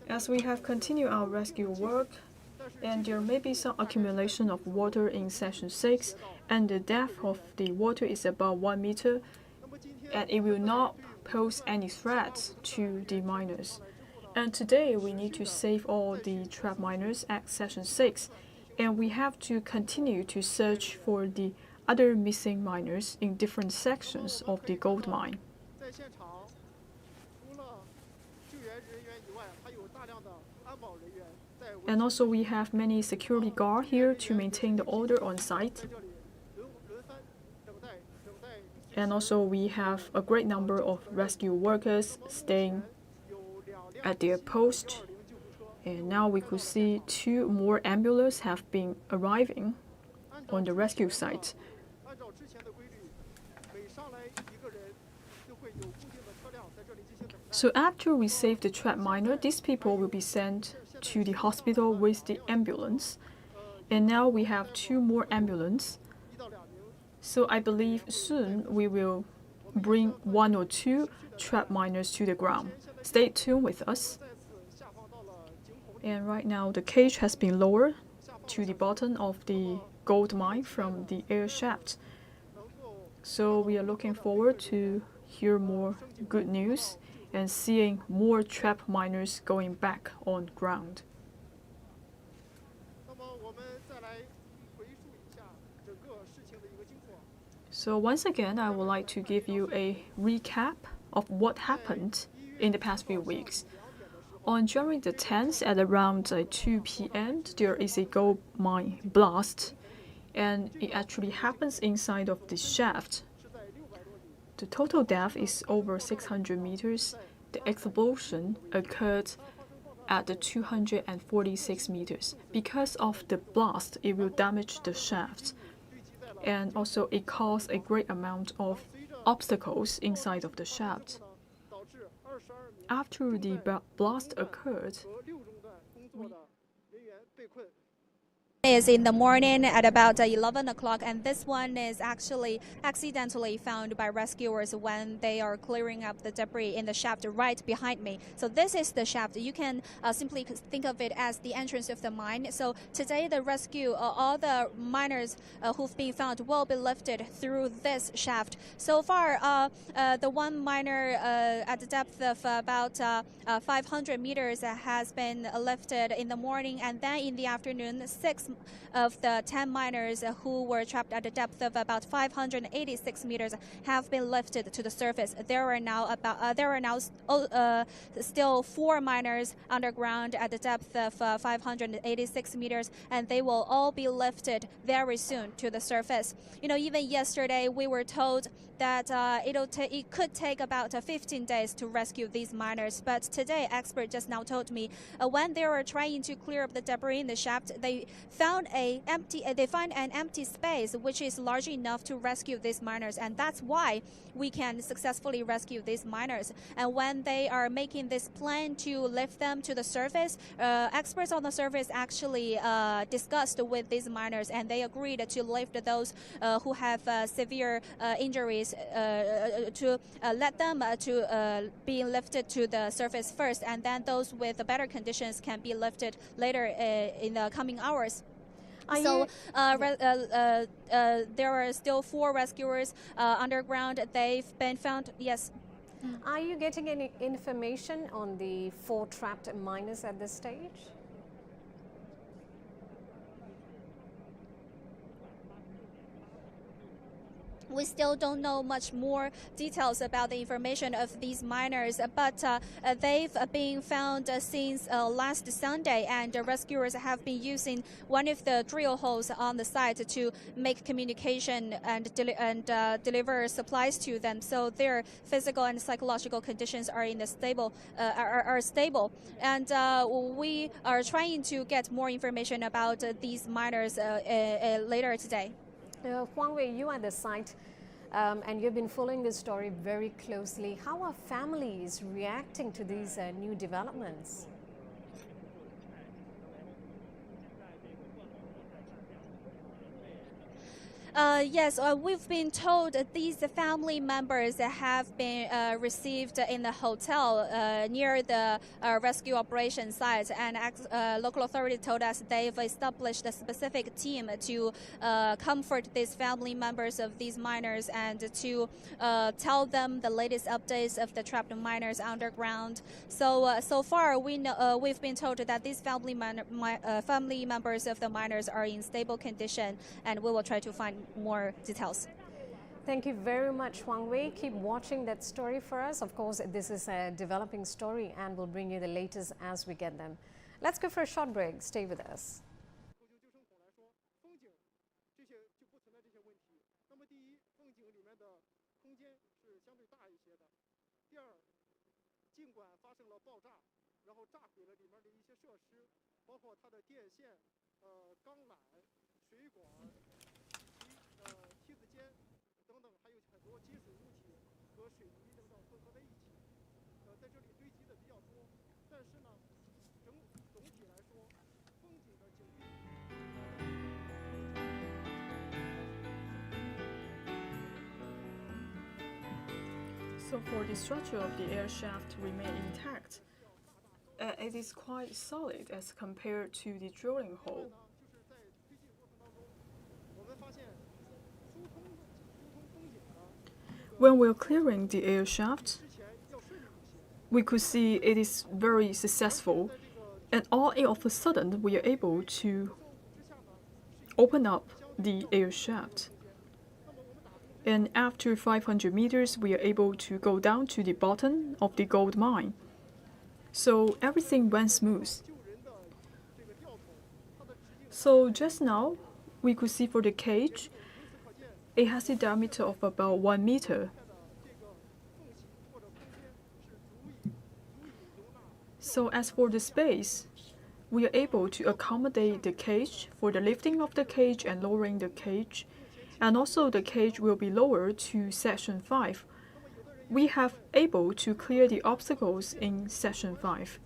B: as we have continued our rescue work, and there may be some accumulation of water in Section 6, and the depth of the water is about 1 meter, and it will not pose any threat to the miners. And today we need to save all the trap miners at Section 6, and we have to continue to search for the other missing miners in different sections of the gold mine. And also we have many security guards here to maintain the order on site. And also we have a great number of rescue workers staying at their post. And now we could see 2 more ambulances have been arriving on the rescue site. So after we save the trap miner, these people will be sent to the hospital with the ambulance. And now we have 2 more ambulances. So I believe soon we will bring 1 or 2 trap miners to the ground. Stay tuned with us. And right now the cage has been lowered to the bottom of the gold mine from the air shaft. So we are looking forward to hear more good news and seeing more trap miners going back on ground. So once again, I would like to give you a recap of what happened in the past few weeks. On January the 10th at around 2 p.m., there is a gold mine blast, and it actually happens inside of the shaft. The total depth is over 600 meters. The explosion occurred at the 246 meters. Because of the blast, it will damage the shaft, and also it caused a great amount of obstacles inside of the shaft. After the blast occurred,
E: is in the morning at about 11 o'clock, and this one is actually accidentally found by rescuers when they are clearing up the debris in the shaft right behind me. So this is the shaft. You can simply think of it as the entrance of the mine. So today the rescue, all the miners who've been found will be lifted through this shaft. So far, the one miner at the depth of about 500 meters has been lifted in the morning, and then in the afternoon, 6 of the 10 miners who were trapped at a depth of about 586 meters have been lifted to the surface. There are now still 4 miners underground at the depth of 586 meters, and they will all be lifted very soon to the surface. You know, even yesterday we were told that it could take about 15 days to rescue these miners, but today expert just now told me when they were trying to clear up the debris in the shaft, they found an empty space which is large enough to rescue these miners, and that's why we can successfully rescue these miners. And when they are making this plan to lift them to the surface, experts on the surface actually discussed with these miners, and they agreed to lift those who have severe injuries, to let them to be lifted to the surface first, and then those with better conditions can be lifted later in the coming hours. So there are still 4 rescuers underground. They've been found. Yes.
F: Are you getting any information on the 4 trapped miners at this stage?
E: We still don't know much more details about the information of these miners, but they've been found since last Sunday, and the rescuers have been using one of the drill holes on the site to make communication and deliver supplies to them. So their physical and psychological conditions are stable, and we are trying to get more information about these miners later today.
F: Huang Wei, you are at the site and you've been following this story very closely. How are families reacting to these new developments?
E: Yes, we've been told that these family members have been received in the hotel near the rescue operation site, and local authorities told us they've established a specific team to comfort these family members of these miners and to tell them the latest updates of the trapped miners underground. So so far we've been told that these family members of the miners are in stable condition, and we will try to find more details.
F: Thank you very much, Huang Wei. Keep watching that story for us. Of course, this is a developing story, and we'll bring you the latest as we get them. Let's go for a short break. Stay with us.
B: So for the structure of the air shaft remain intact, it is quite solid as compared to the drilling hole. When we're clearing the air shaft, we could see it is very successful, and all of a sudden we are able to open up the air shaft. And after 500 meters, we are able to go down to the bottom of the gold mine. So everything went smooth. So just now, we could see for the cage, it has a diameter of about 1 meter. So as for the space, we are able to accommodate the cage for the lifting of the cage and lowering the cage. And also the cage will be lowered to section 5. We have able to clear the obstacles in section 5.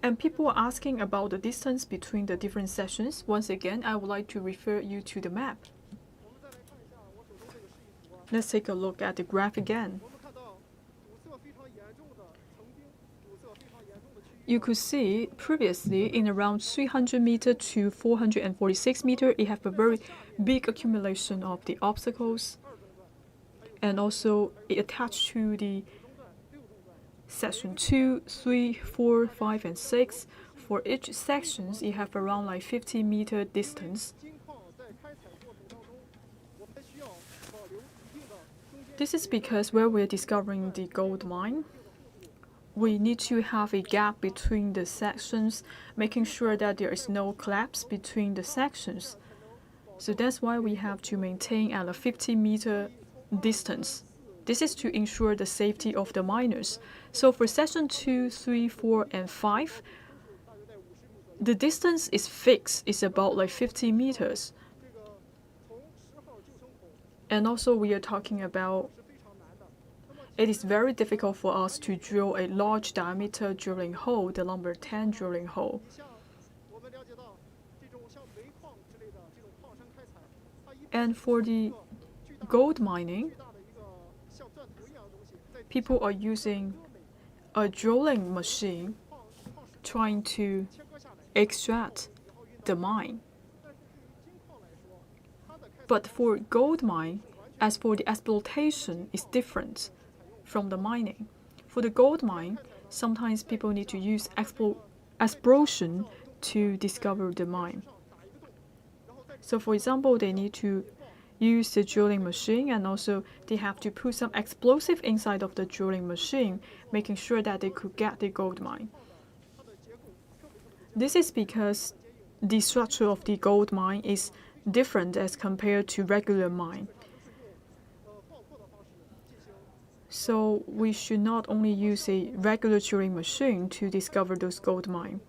B: And people are asking about the distance between the different sections. Once again, I would like to refer you to the map. Let's take a look at the graph again. You could see previously in around 300 meter to 446 meter, it have a very big accumulation of the obstacles. And also it attached to the section 2, 3, 4, 5, and 6. For each sections, it have around like 50 meter distance. This is because where we're discovering the gold mine, we need to have a gap between the sections, making sure that there is no collapse between the sections. So that's why we have to maintain at a 50 meter distance. This is to ensure the safety of the miners. So for section 2, 3, 4, and 5, the distance is fixed. It's about like 50 meters. And also we are talking about it is very difficult for us to drill a large diameter drilling hole, the number 10 drilling hole. And for the gold mining, people are using a drilling machine trying to extract the mine. But for gold mine, as for the exploitation, is different from the mining. For the gold mine, sometimes people need to use explosion to discover the mine. So for example, they need to use the drilling machine, and also they have to put some explosive inside of the drilling machine, making sure that they could get the gold mine. This is because the structure of the gold mine is different as compared to regular mine. So we should not only use a regular drilling machine to discover those gold mines.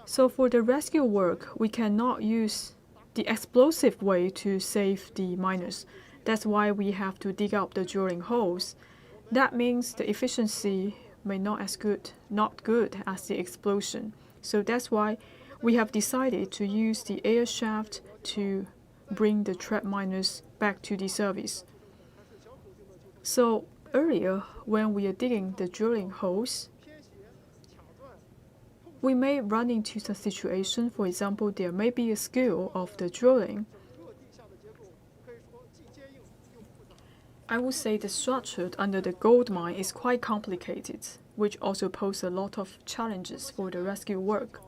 B: So for the rescue work, we cannot use the explosive way to save the miners. That's why we have to dig up the drilling holes. That means the efficiency may not good as the explosion. So that's why we have decided to use the air shaft to bring the trapped miners back to the service. So earlier, when we are digging the drilling holes, we may run into the situation, for example, there may be a skill of the drilling. I would say the structure under the gold mine is quite complicated, which also poses a lot of challenges for the rescue work.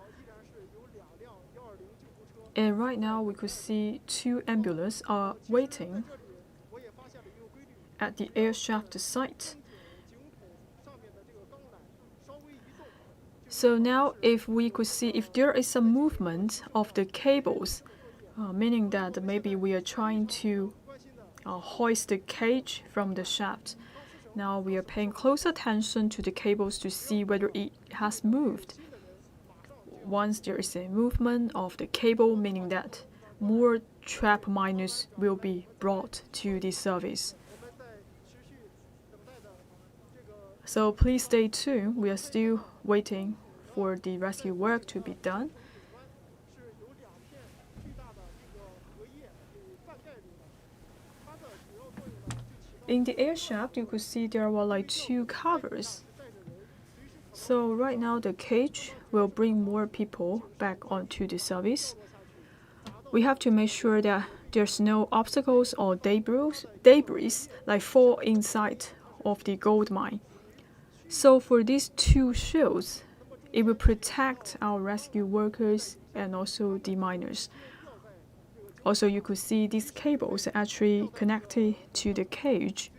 B: And right now we could see 2 ambulances are waiting at the air shaft site. So now if we could see if there is some movement of the cables, meaning that maybe we are trying to hoist the cage from the shaft. Now we are paying close attention to the cables to see whether it has moved. Once there is a movement of the cable, meaning that more trapped miners will be brought to the service. So please stay tuned. We are still waiting for the rescue work to be done. In the air shaft, you could see there were like 2 covers. So right now the cage will bring more people back onto the service. We have to make sure that there's no obstacles or debris like fall inside of the gold mine. So for these 2 shields, it will protect our rescue workers and also the miners. Also, you could see these cables are actually connected to the cage.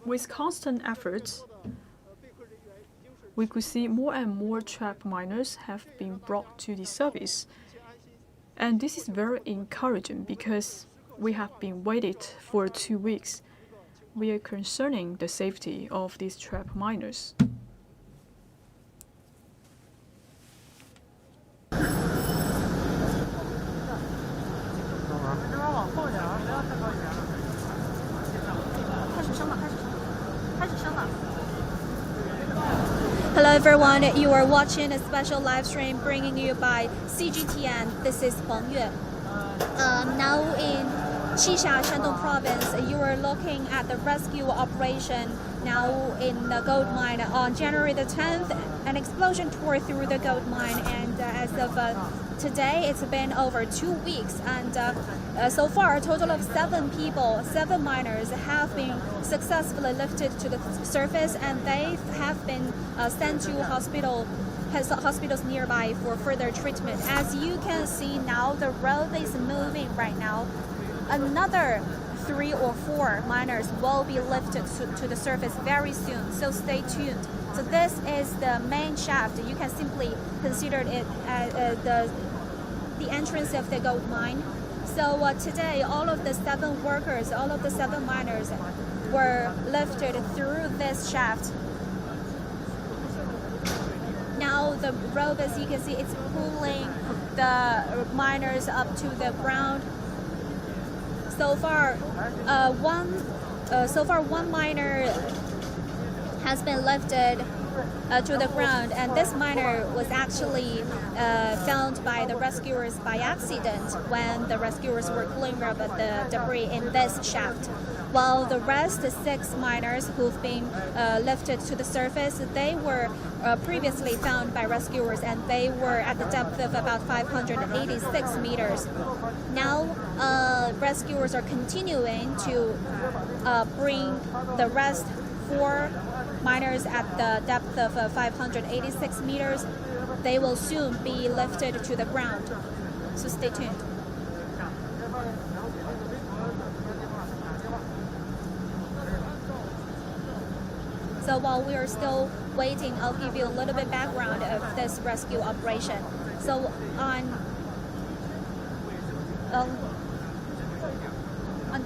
B: With constant efforts, we could see more and more trapped miners have been brought to the surface. And this is very encouraging because we have been waited for 2 weeks. We are concerning the safety of these trapped miners.
E: Hello everyone, you are watching a special live stream bringing you by CGTN. This is Huang Yue. Now in Qixia, Shandong province, you are looking at the rescue operation now in the gold mine. On January the 10th, an explosion tore through the gold mine, and as of today, it's been over 2 weeks, and so far a total of 7 miners have been successfully lifted to the surface, and they have been sent to hospitals nearby for further treatment. As you can see now, the road is moving right now. Another 3 or 4 miners will be lifted to the surface very soon, so stay tuned. So this is the main shaft. You can simply consider it as the entrance of the gold mine. So today, all of the 7 workers, all of the 7 miners were lifted through this shaft. Now the rope, as you can see, it's pulling the miners up to the ground. So far, one miner has been lifted to the ground, and this miner was actually found by the rescuers by accident when the rescuers were cleaning up the debris in this shaft. While the rest 6 miners who've been lifted to the surface, they were previously found by rescuers, and they were at the depth of about 586 meters. Now, rescuers are continuing to bring the rest 4 miners at the depth of 586 meters. They will soon be lifted to the ground. So stay tuned. So while we are still waiting, I'll give you a little bit background of this rescue operation. So on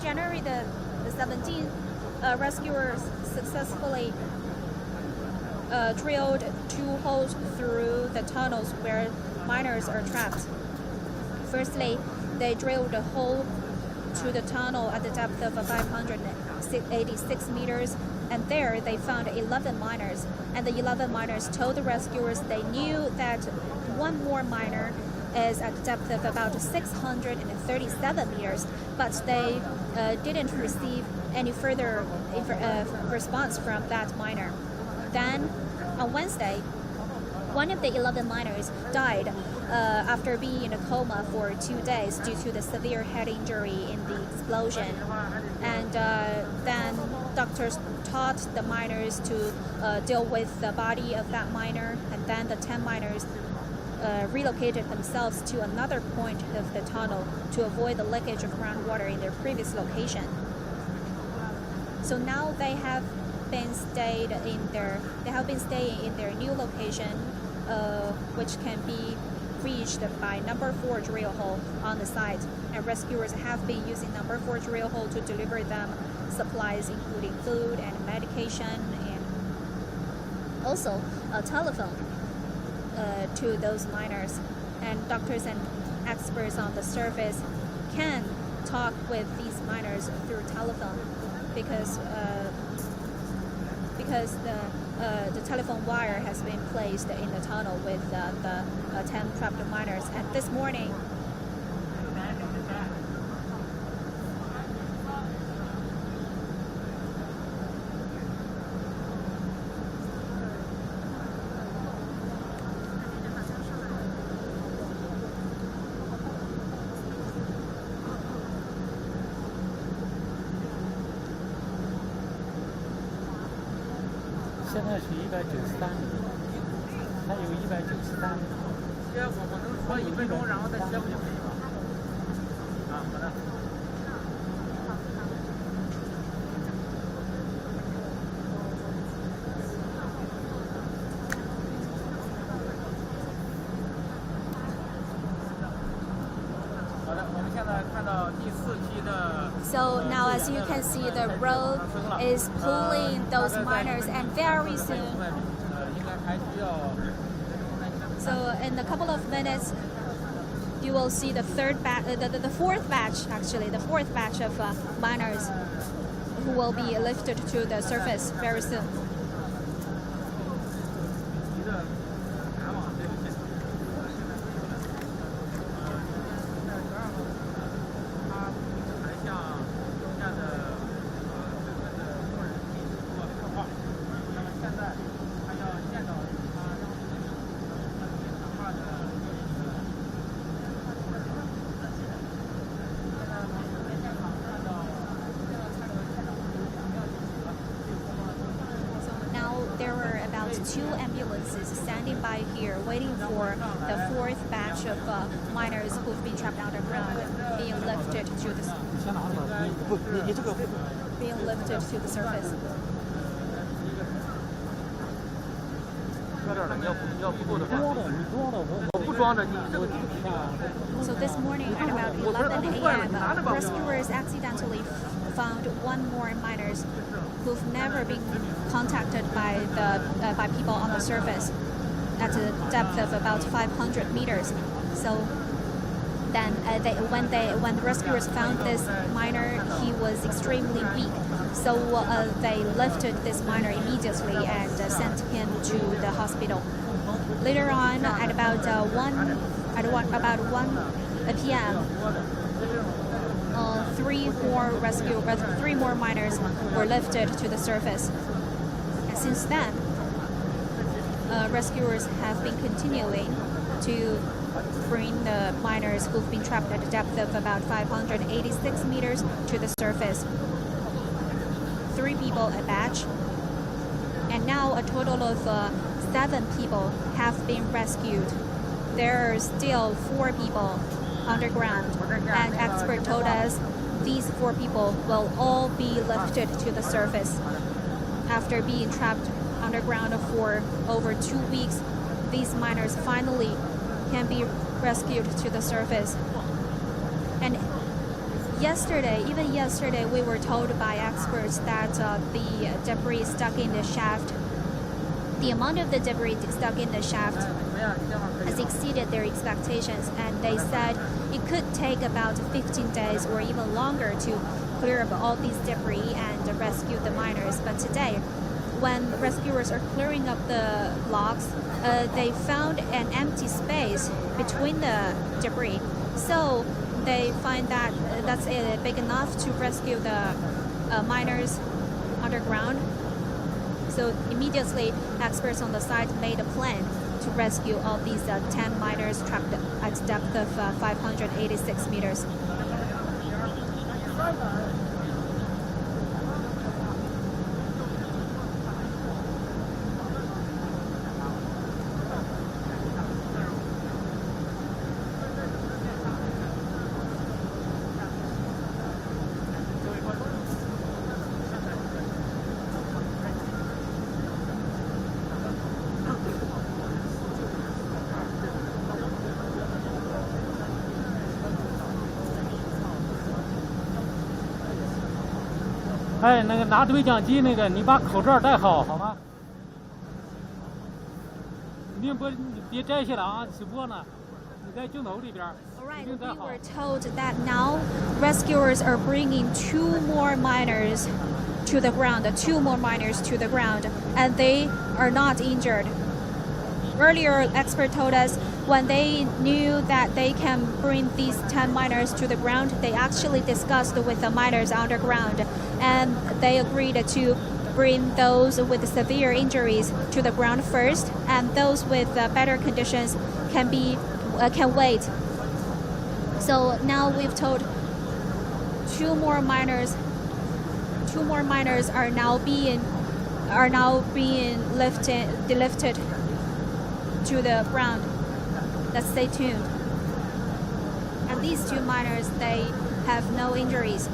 E: January the 17th, rescuers successfully drilled 2 holes through the tunnels where miners are trapped. Firstly, they drilled a hole to the tunnel at the depth of 586 meters, and there they found 11 miners. And the 11 miners told the rescuers they knew that 1 more miner is at the depth of about 637 meters, but they didn't receive any further response from that miner. Then, on Wednesday, one of the 11 miners died after being in a coma for 2 days due to the severe head injury in the explosion. And then doctors taught the miners to deal with the body of that miner, and then the 10 miners relocated themselves to another point of the tunnel to avoid the leakage of groundwater in their previous location. So now they have been staying in their new location, which can be reached by number 4 drill hole on the site, and rescuers have been using number 4 drill hole to deliver them supplies including food and medication, and also a telephone to those miners. And doctors and experts on the surface can talk with these miners through telephone because the telephone wire has been placed in the tunnel with the 10 trapped miners. And this morning,
A: 现在是193米，还有193米。
G: 我能说1分钟，然后再歇不就可以吗？好的。
E: So now, as you can see, the road is pulling those miners, and very soon. So in a couple of minutes, you will see the fourth batch, actually, the fourth batch of miners who will be lifted to the surface very soon. There were about 2 ambulances standing by here waiting for the fourth batch of miners who've been trapped underground being lifted to the surface. So this morning at about 11 a.m., rescuers accidentally found 1 more miners who've never been contacted by people on the surface at a depth of about 500 meters. So then when the rescuers found this miner, he was extremely weak. So they lifted this miner immediately and sent him to the hospital. Later on, at about 1 p.m., 3 more miners were lifted to the surface. And since then, rescuers have been continuing to bring the miners who've been trapped at a depth of about 586 meters to the surface. 3 people a batch, and now a total of 7 people have been rescued. There are still 4 people underground, and experts told us these 4 people will all be lifted to the surface. After being trapped underground for over 2 weeks, these miners finally can be rescued to the surface. And even yesterday, we were told by experts that the debris stuck in the shaft, the amount of the debris stuck in the shaft has exceeded their expectations, and they said it could take about 15 days or even longer to clear up all these debris and rescue the miners. But today, when rescuers are clearing up the blocks, they found an empty space between the debris. So they find that that's big enough to rescue the miners underground. So immediately, experts on the site made a plan to rescue all these 10 miners trapped at a depth of 586 meters.
G: 哎，那个拿对讲机那个，你把口罩戴好，好吗？你别摘下来啊，直播呢，你在镜头里边。
E: Alright, we were told that now rescuers are bringing 2 more miners to the ground, and they are not injured. Earlier, experts told us when they knew that they can bring these 10 miners to the ground, they actually discussed with the miners underground, and they agreed to bring those with severe injuries to the ground first, and those with better conditions can wait. So now we've told 2 more miners are now being lifted to the ground. Let's stay tuned. And these 2 miners, they have no injuries.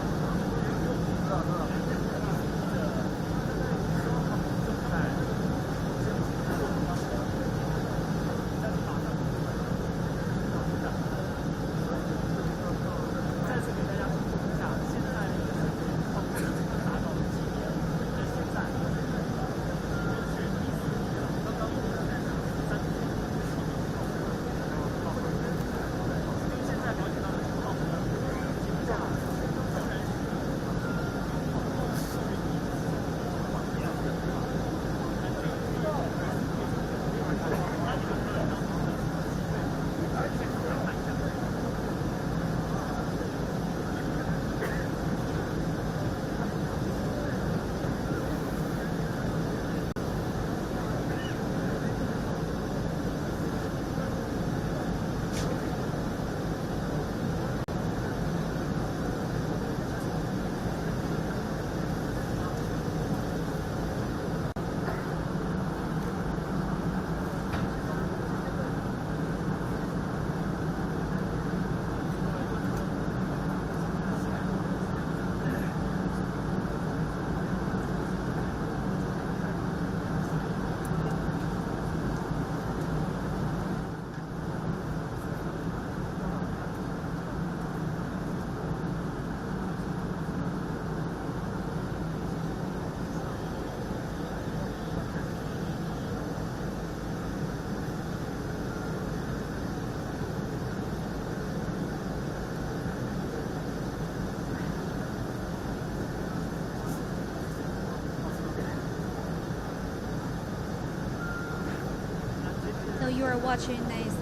E: you are watching this.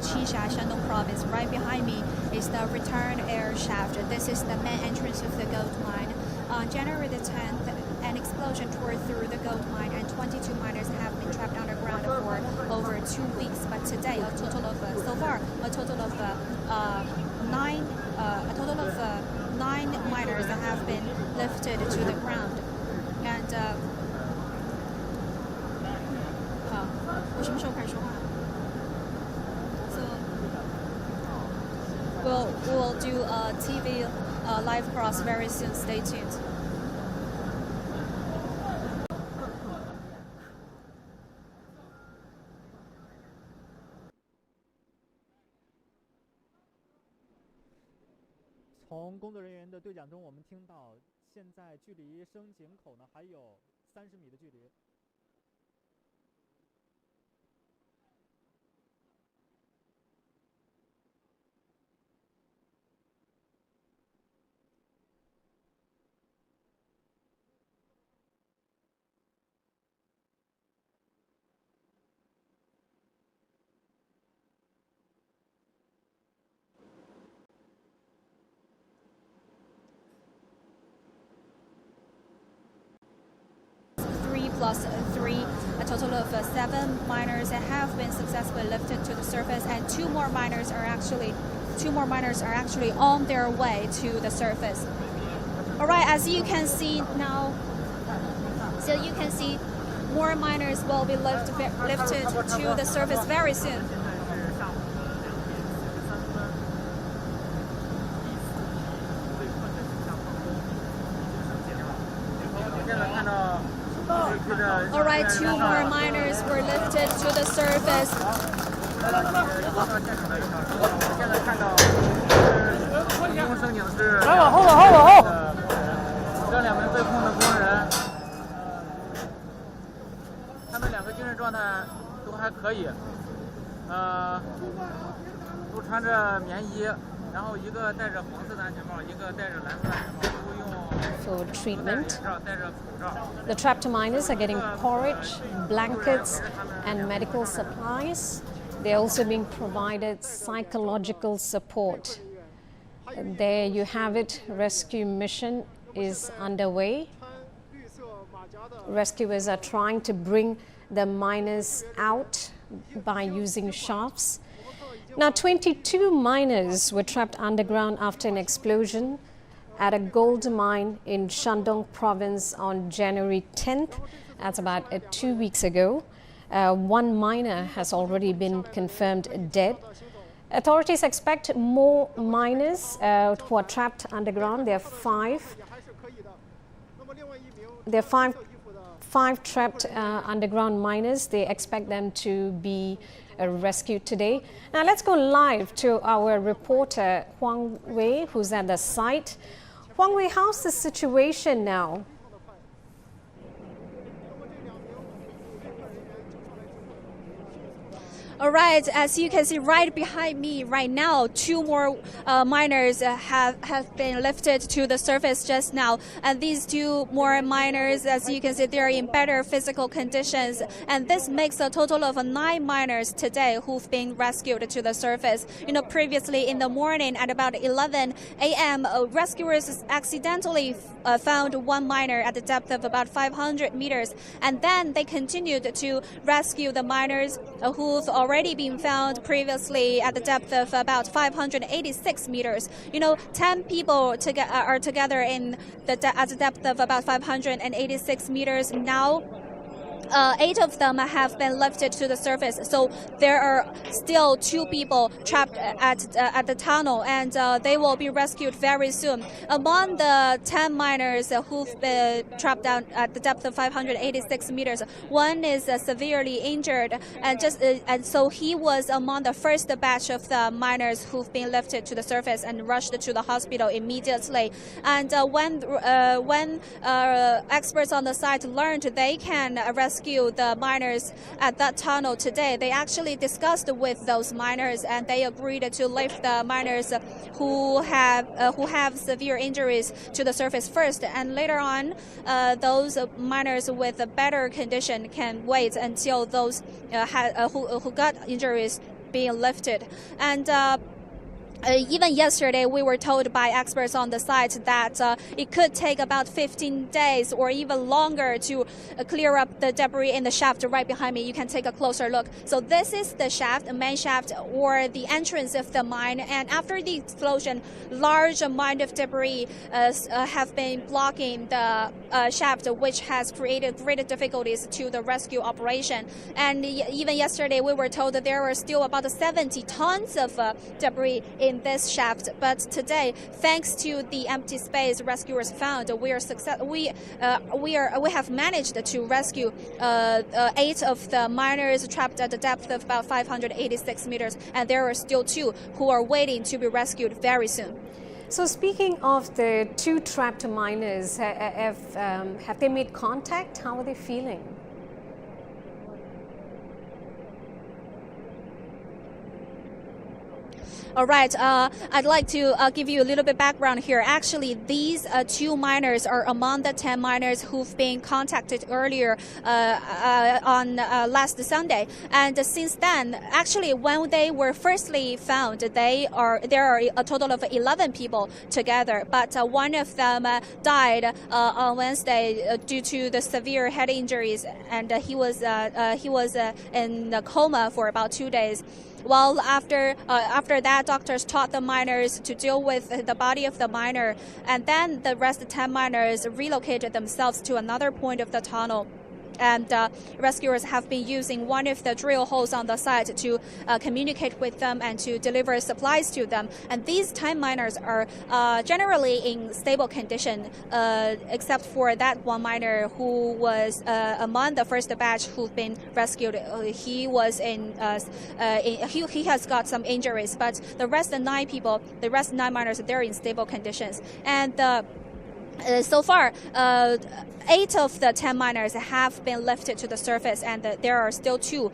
E: Qixia, Shandong province. Right behind me is the return air shaft. This is the main entrance of the gold mine. On January the 10th, an explosion tore through the gold mine and 22 miners have been trapped underground for over 2 weeks. But today, a total of nine miners have been lifted to the ground. And 我什么时候开始说话？ We'll do a TV live cross very soon. Stay tuned.
A: 从工作人员的对讲中，我们听到，现在距离升井口呢还有30米的距离。
E: Plus 3, a total of 7 miners have been successfully lifted to the surface, and two more miners are actually on their way to the surface. All right, as you can see now, more miners will be lifted to the surface very soon. All right, 2 more miners were lifted to the surface.
G: 这2名被控的工人，他们2个精神状态都还可以，都穿着棉衣，然后一个戴着黄色的安全帽，一个戴着蓝色的安全帽，都用。
F: For treatment. The trapped miners are getting porridge, blankets, and medical supplies. They're also being provided psychological support. There you have it. Rescue mission is underway. Rescuers are trying to bring the miners out by using shafts. Now, 22 miners were trapped underground after an explosion at a gold mine in Shandong province on January 10th. That's about 2 weeks ago. One miner has already been confirmed dead. Authorities expect more miners who are trapped underground. There are five trapped underground miners. They expect them to be rescued today. Now let's go live to our reporter Huang Wei, who's at the site. Huang Wei, how's the situation now?
E: All right, as you can see right behind me right now, 2 more miners have been lifted to the surface just now. And these 2 more miners, as you can see, they are in better physical conditions. And this makes a total of 9 miners today who've been rescued to the surface. You know, previously in the morning at about 11 a.m., rescuers accidentally found 1 miner at the depth of about 500 meters. And then they continued to rescue the miners who've already been found previously at the depth of about 586 meters. You know, 10 people are together at the depth of about 586 meters now. 8 of them have been lifted to the surface, so there are still 2 people trapped at the tunnel, and they will be rescued very soon. Among the 10 miners who've been trapped down at the depth of 586 meters, 1 is severely injured, and so he was among the first batch of the miners who've been lifted to the surface and rushed to the hospital immediately. And when experts on the site learned they can rescue the miners at that tunnel today, they actually discussed with those miners, and they agreed to lift the miners who have severe injuries to the surface first, and later on those miners with a better condition can wait until those who got injuries being lifted. And even yesterday, we were told by experts on the site that it could take about 15 days or even longer to clear up the debris in the shaft right behind me. You can take a closer look. So this is the shaft, the main shaft, or the entrance of the mine. And after the explosion, large amount of debris have been blocking the shaft, which has created great difficulties to the rescue operation. And even yesterday, we were told that there were still about 70 tons of debris in this shaft, but today, thanks to the empty space rescuers found, we have managed to rescue 8 of the miners trapped at the depth of about 586 meters, and there are still 2 who are waiting to be rescued very soon.
F: So speaking of the 2 trapped miners, have they made contact? How are they feeling?
E: All right, I'd like to give you a little bit background here. Actually, these 2 miners are among the 10 miners who've been contacted earlier on last Sunday. And since then, actually, when they were firstly found, there are a total of 11 people together. But one of them died on Wednesday due to the severe head injuries, and he was in a coma for about 2 days. Well, after that, doctors taught the miners to deal with the body of the miner, and then the rest of the 10 miners relocated themselves to another point of the tunnel. And rescuers have been using one of the drill holes on the site to communicate with them and to deliver supplies to them. And these 10 miners are generally in stable condition, except for that 1 miner who was among the first batch who've been rescued. He has got some injuries, but the rest 9 miners, they're in stable conditions. And so far, 8 of the 10 miners have been lifted to the surface, and there are still 2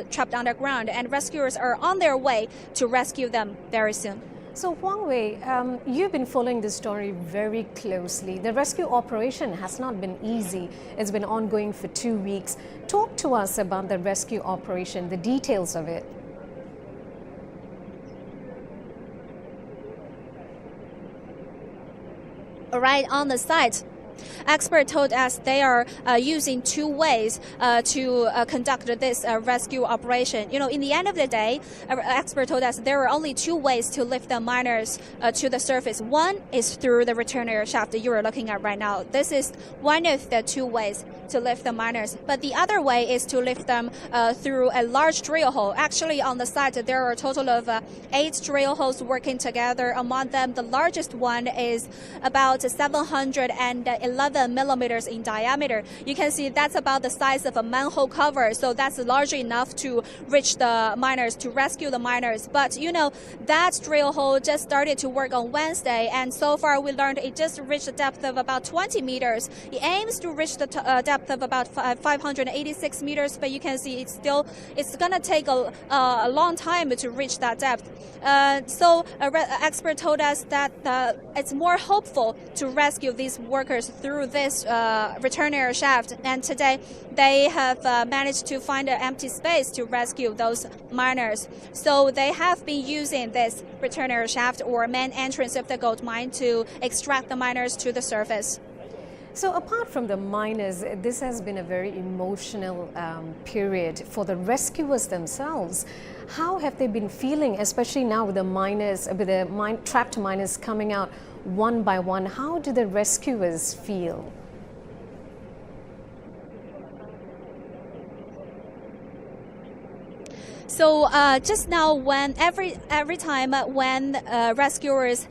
E: trapped underground, and rescuers are on their way to rescue them very soon.
F: So Huang Wei, you've been following this story very closely. The rescue operation has not been easy. It's been ongoing for 2 weeks. Talk to us about the rescue operation, the details of it.
E: right on the site. Experts told us they are using two ways to conduct this rescue operation. In the end of the day, experts told us there are only two ways to lift the miners to the surface. One is through the return air shaft that you are looking at right now. This is one of the two ways to lift the miners. But the other way is to lift them through a large drill hole. Actually, on the site, there are a total of 8 drill holes working together. Among them, the largest one is about 711 millimeters in diameter. You can see that's about the size of a manhole cover. So that's large enough to reach the miners, to rescue the miners. But, that drill hole just started to work on Wednesday. And so far, we learned it just reached a depth of about 20 meters. It aims to reach the depth of about 586 meters, but you can see it's going to take a long time to reach that depth. So expert told us that it's more hopeful to rescue these workers through this return air shaft. And today they have managed to find an empty space to rescue those miners. So they have been using this return air shaft or main entrance of the gold mine to extract the miners to the surface.
F: So apart from the miners, this has been a very emotional period for the rescuers themselves. How have they been feeling, especially now with the miners, with the trapped miners coming out one by one? How do the rescuers feel?
E: So just now, when every time when rescuers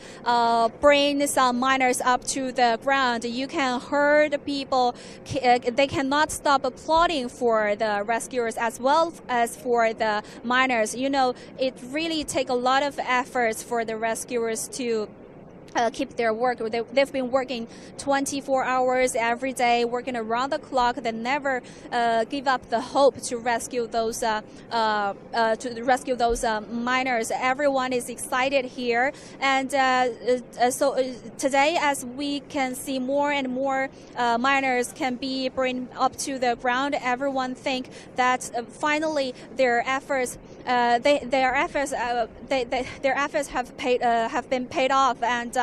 E: bring some miners up to the ground, you can hear the people. They cannot stop applauding for the rescuers as well as for the miners. It really takes a lot of efforts for the rescuers to keep their work. They've been working 24 hours every day, working around the clock. They never give up the hope to rescue those miners. Everyone is excited here, and so today, as we can see, more and more miners can be brought up to the ground. Everyone think that finally their efforts have been paid off, and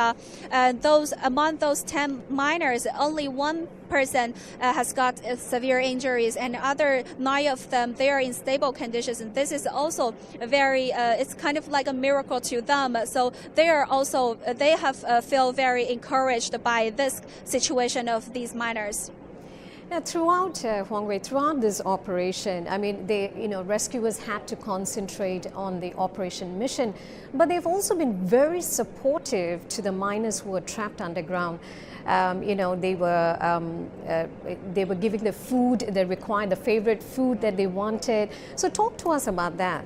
E: among those 10 miners, only one person has got severe injuries, and other 9 of them, they are in stable conditions. And this is also it's kind of like a miracle to them. So they have feel very encouraged by this situation of these miners.
F: Now, throughout throughout this operation, I mean, rescuers had to concentrate on the operation mission, but they've also been very supportive to the miners who were trapped underground. They were giving the food they required, the favorite food that they wanted. So, talk to us about that.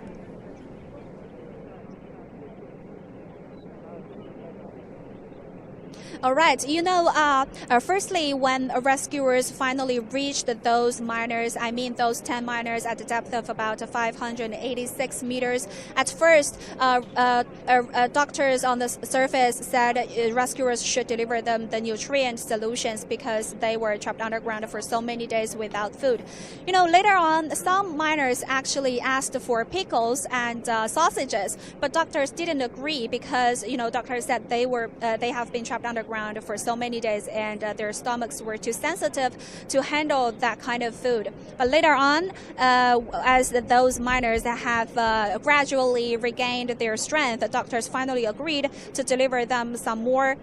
E: All right. Firstly, when rescuers finally reached those miners, those 10 miners at the depth of about 586 meters, at first, doctors on the surface said rescuers should deliver them the nutrient solutions because they were trapped underground for so many days without food. Later on, some miners actually asked for pickles and sausages, but doctors didn't agree because, doctors said they have been trapped underground for so many days, and their stomachs were too sensitive to handle that kind of food. But later on, as those miners have gradually regained their strength, the doctors finally agreed to deliver them some more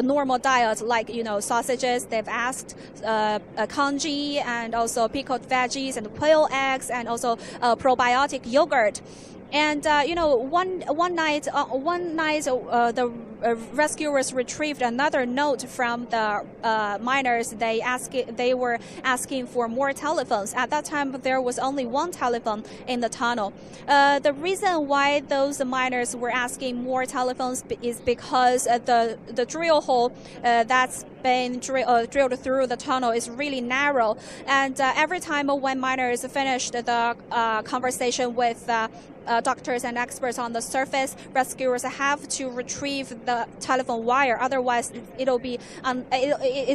E: normal diet, like sausages. They've asked congee and also pickled veggies and quail eggs and also probiotic yogurt. And one night, the rescuers retrieved another note from the miners. They were asking for more telephones. At that time, there was only one telephone in the tunnel. The reason why those miners were asking more telephones is because the drill hole that's been drilled through the tunnel is really narrow, and every time when miners finished the conversation with doctors and experts on the surface, rescuers have to retrieve the telephone wire. Otherwise, it'll be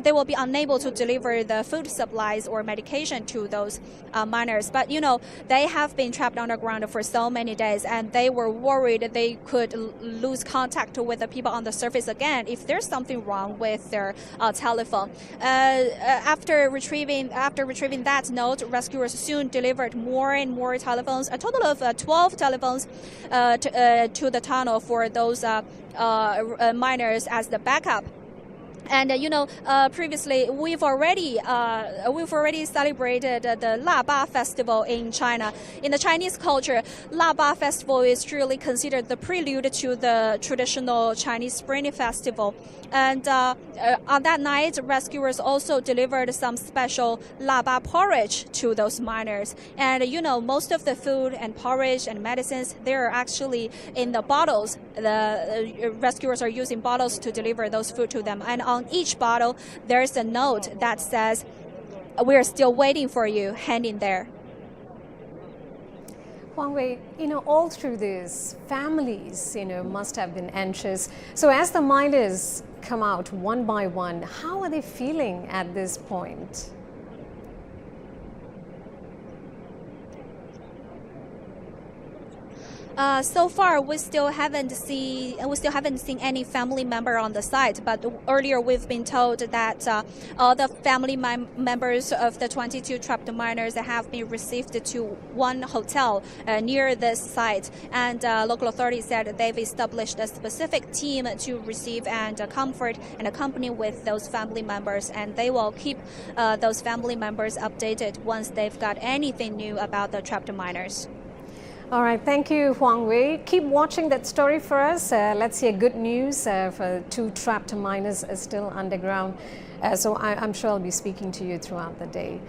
E: they will be unable to deliver the food supplies or medication to those miners. But they have been trapped underground for so many days, and they were worried they could lose contact with the people on the surface again if there's something wrong with their telephone. After retrieving that note, rescuers soon delivered more and more telephones, a total of 12 telephones to the tunnel for those miners as the backup. And previously we've already celebrated the Laba Festival in China. In the Chinese culture, Laba Festival is truly considered the prelude to the traditional Chinese Spring Festival. And on that night, rescuers also delivered some special Laba porridge to those miners. And most of the food and porridge and medicines, they're actually in the bottles. The rescuers are using bottles to deliver those food to them. And on each bottle, there's a note that says, "We're still waiting for you. Hang in there."
F: Huang Wei, all through this, families, must have been anxious. So as the miners come out one by one, how are they feeling at this point?
E: So far, we still haven't seen any family member on the site. But earlier, we've been told that all the family members of the 22 trapped miners have been received to one hotel near this site. And local authorities said they've established a specific team to receive and comfort and accompany with those family members. And they will keep those family members updated once they've got anything new about the trapped miners.
F: All right, thank you, Huang Wei. Keep watching that story for us. Let's hear good news for 2 trapped miners still underground. So I'm sure I'll be speaking to you throughout the day.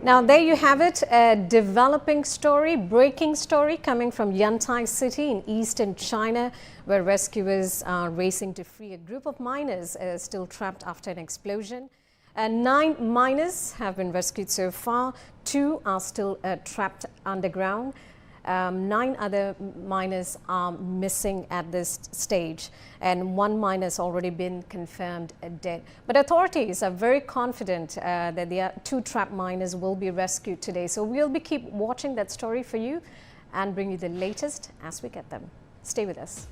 F: Now, there you have it, a developing story, breaking story coming from Qixia City in eastern China, where rescuers are racing to free a group of miners still trapped after an explosion. 9 miners have been rescued so far. 2 are still trapped underground. 9 other miners are missing at this stage, and 1 miner has already been confirmed dead. But authorities are very confident that the 2 trapped miners will be rescued today. So we'll be keep watching that story for you and bring you the latest as we get them. Stay with us.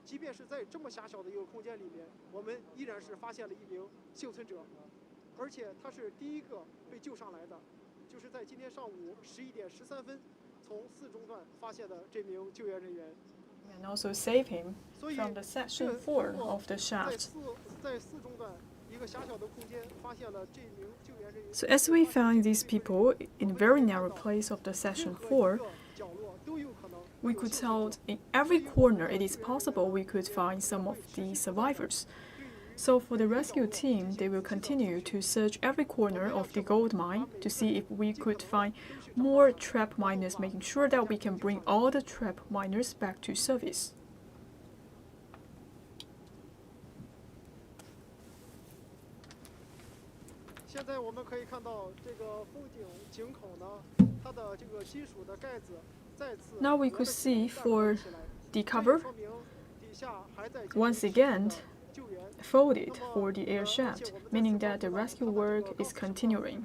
H: 即便是在这么狭小的一个空间里面，我们依然是发现了一名幸存者，而且他是第一个被救上来的，就是在今天上午11点13分，从4中段发现的这名救援人员。
B: And also save him from the section 4 of the shaft.
H: 在4中段一个狭小的空间发现了这名救援人员。
B: So as we found these people in a very narrow place of the section 4, we could tell in every corner it is possible we could find some of the survivors. So for the rescue team, they will continue to search every corner of the gold mine to see if we could find more trapped miners, making sure that we can bring all the trapped miners back to service.
H: 现在我们可以看到这个封井口呢，它的这个金属的盖子。
B: Now we could see for the cover, once again, folded for the air shaft, meaning that the rescue work is continuing.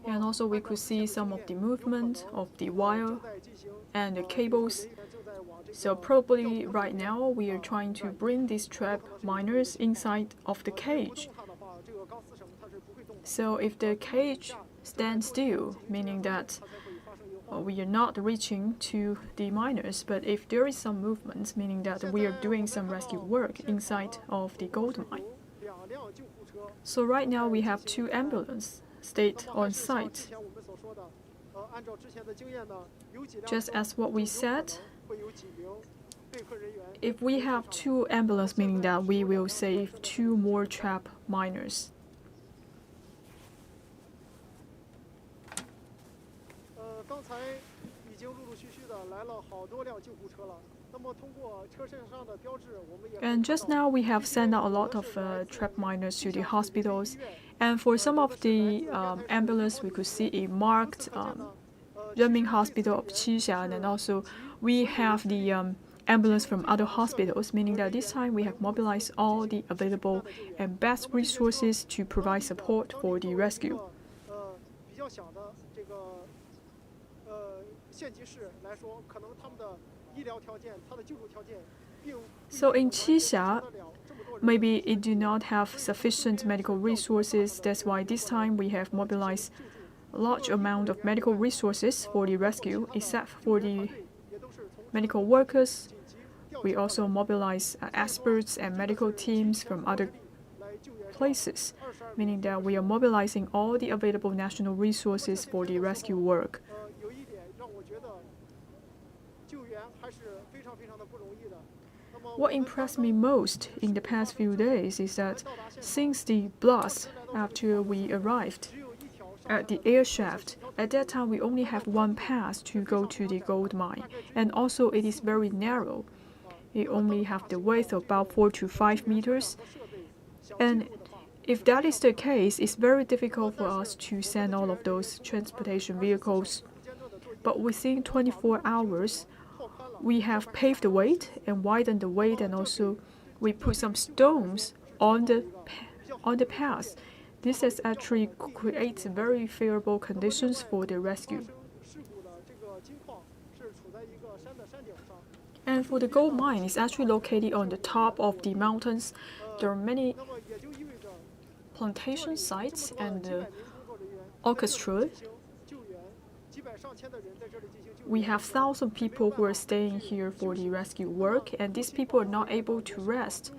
B: And also we could see some of the movement of the wire and the cables. So probably right now we are trying to bring these trapped miners inside of the cage. So if the cage stands still, meaning that we are not reaching to the miners, but if there is some movement, meaning that we are doing some rescue work inside of the gold mine. So right now we have 2 ambulances stayed on site. Just as what we said, if we have 2 ambulances, meaning that we will save 2 more trapped miners.
H: 刚才已经陆陆续续的
B: And just now we have sent out a lot of trapped miners to the hospitals. And for some of the ambulance, we could see a marked Renmin Hospital of Qixia, and also we have the ambulance from other hospitals, meaning that this time we have mobilized all the available and best resources to provide support for the rescue. So in Qixia, maybe it do not have sufficient medical resources. That's why this time we have mobilized a large amount of medical resources for the rescue, except for the medical workers. We also mobilize experts and medical teams from other places, meaning that we are mobilizing all the available national resources for the rescue work. What impressed me most in the past few days is that since the blast after we arrived at the air shaft, at that time we only have one path to go to the gold mine, and also it is very narrow. It only have the width of about 4 to 5 meters, and if that is the case, it's very difficult for us to send all of those transportation vehicles. But within 24 hours, we have paved the way and widened the way, and also we put some stones on the path. This has actually created very favorable conditions for the rescue. And for the gold mine, it's actually located on the top of the mountains. There are many plantation sites and orchestra. We have thousands of people who are staying here for the rescue work, and these people are not able to rest.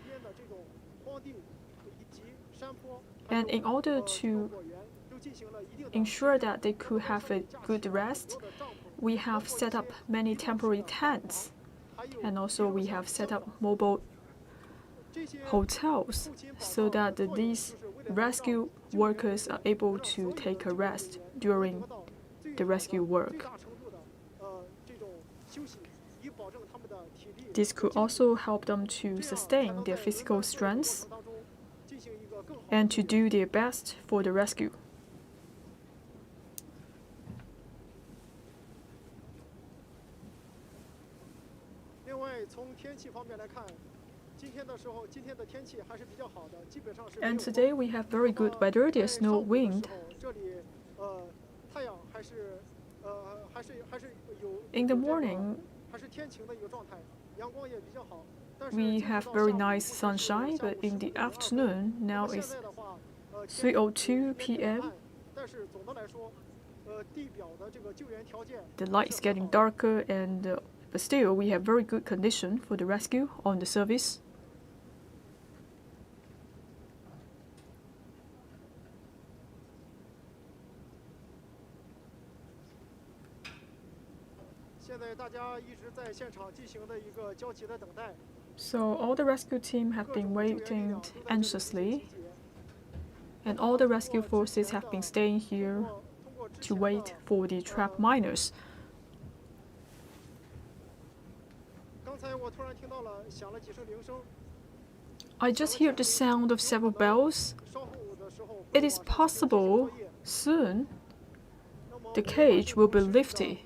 B: And in order to ensure that they could have a good rest, we have set up many temporary tents, and also we have set up mobile hotels so that these rescue workers are able to take a rest during the rescue work. This could also help them to sustain their physical strength and to do their best for the rescue. And today we have very good weather. There's no wind. In the morning, we have very nice sunshine, but in the afternoon, now it's 3:02 p.m. The light is getting darker, but still we have very good condition for the rescue on the service. So all the rescue team have been waiting anxiously, and all the rescue forces have been staying here to wait for the trapped miners. I just hear the sound of several bells. It is possible soon the cage will be lifted.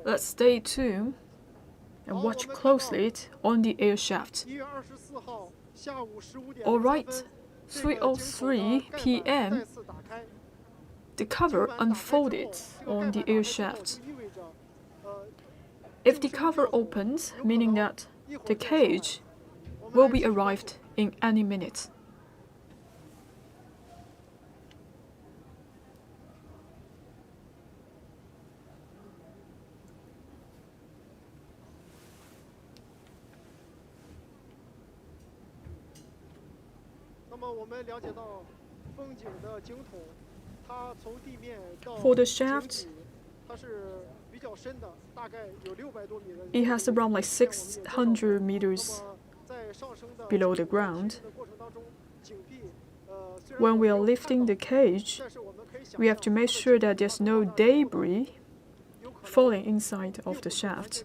B: Let's stay tuned and watch closely on the air shaft. Alright, 3:03 p.m. The cover unfolded on the air shaft. If the cover opens, meaning that the cage will be arrived in any minute. For the shaft, it has around like 600 meters below the ground. When we are lifting the cage, we have to make sure that there's no debris falling inside of the shaft.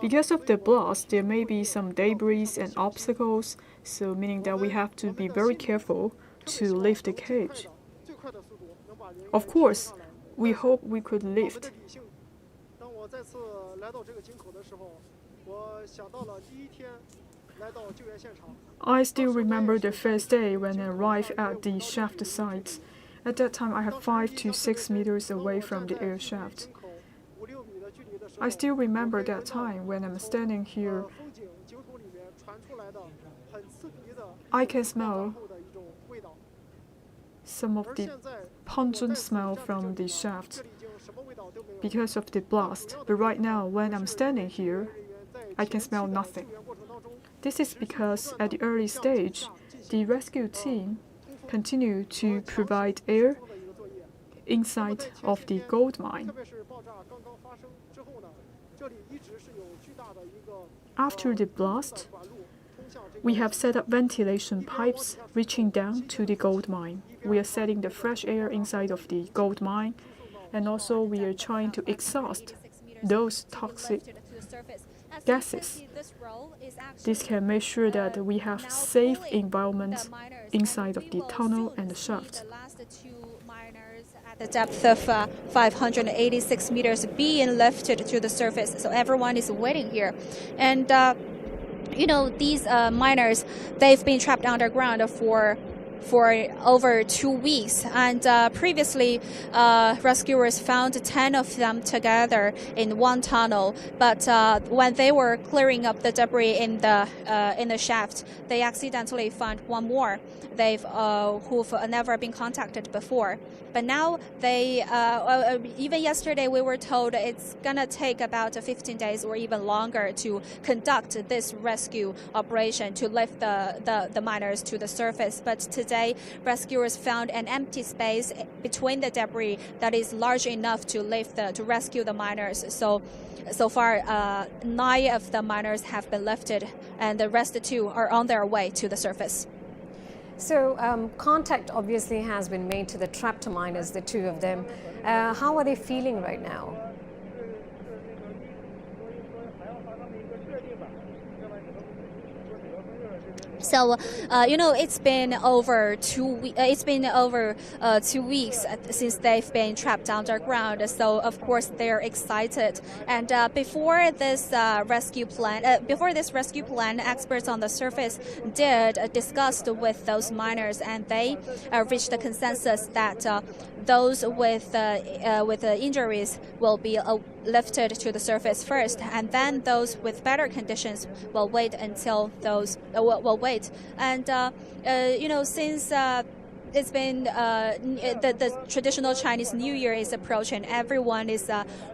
B: Because of the blast, there may be some debris and obstacles, so meaning that we have to be very careful to lift the cage. Of course, we hope we could lift. I still remember the first day when I arrived at the shaft site. At that time, I had 5 to 6 meters away from the air shaft. I still remember that time when I'm standing here. I can smell some of the pungent smell from the shaft because of the blast. But right now, when I'm standing here, I can smell nothing. This is because at the early stage, the rescue team continued to provide air inside of the gold mine. After the blast, we have set up ventilation pipes reaching down to the gold mine. We are setting the fresh air inside of the gold mine, and also we are trying to exhaust those toxic gases. This can make sure that we have safe environment inside of the tunnel and the shaft.
E: The depth of 586 meters being lifted to the surface, so everyone is waiting here. And these miners, they've been trapped underground for over 2 weeks, and previously rescuers found 10 of them together in one tunnel, but when they were clearing up the debris in the shaft, they accidentally found one more who've never been contacted before. But now they even yesterday we were told it's gonna take about 15 days or even longer to conduct this rescue operation to lift the miners to the surface. But today, rescuers found an empty space between the debris that is large enough to rescue the miners. So far, 9 of the miners have been lifted, and the rest 2 are on their way to the surface.
F: So contact obviously has been made to the trapped miners, the 2 of them. How are they feeling right now?
E: So, it's been over 2 weeks since they've been trapped underground. So, of course, they're excited. And before this rescue plan, experts on the surface did discuss with those miners, and they reached a consensus that those with injuries will be lifted to the surface first, and then those with better conditions will wait until those will wait. And since it's been the traditional Chinese New Year is approaching, everyone is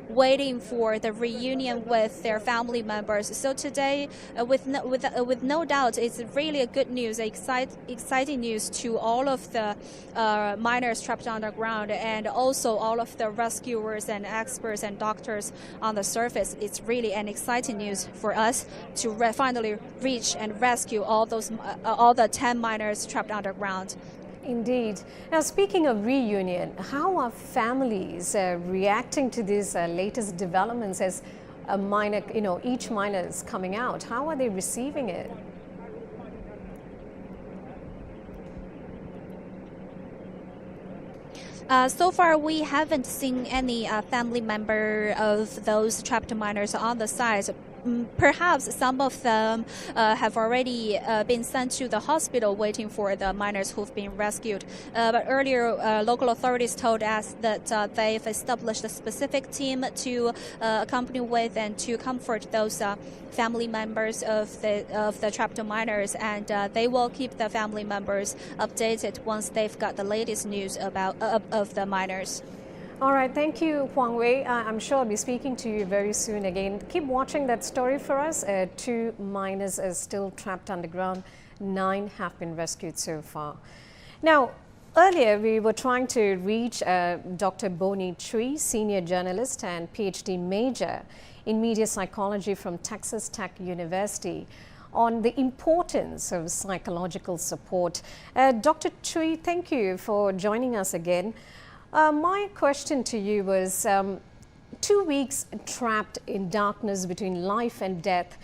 E: waiting for the reunion with their family members. So today, with no doubt, it's really a good news, exciting news to all of the miners trapped underground, and also all of the rescuers and experts and doctors on the surface. It's really an exciting news for us to finally reach and rescue all the 10 miners trapped underground.
F: Indeed. Now, speaking of reunion, how are families reacting to these latest developments as a miner, each miner is coming out? How are they receiving it?
E: So far, we haven't seen any family member of those trapped miners on the site. Perhaps some of them have already been sent to the hospital waiting for the miners who've been rescued. But earlier, local authorities told us that they've established a specific team to accompany with and to comfort those family members of the trapped miners, and they will keep the family members updated once they've got the latest news of the miners.
F: All right, thank you, Huang Wei. I'm sure I'll be speaking to you very soon again. Keep watching that story for us. 2 miners are still trapped underground. 9 have been rescued so far. Now, earlier we were trying to reach Dr. Bonnie Chui, senior journalist and PhD major in media psychology from Texas Tech University, on the importance of psychological support. Dr. Chui, thank you for joining us again. My question to you was 2 weeks trapped in darkness between life and death,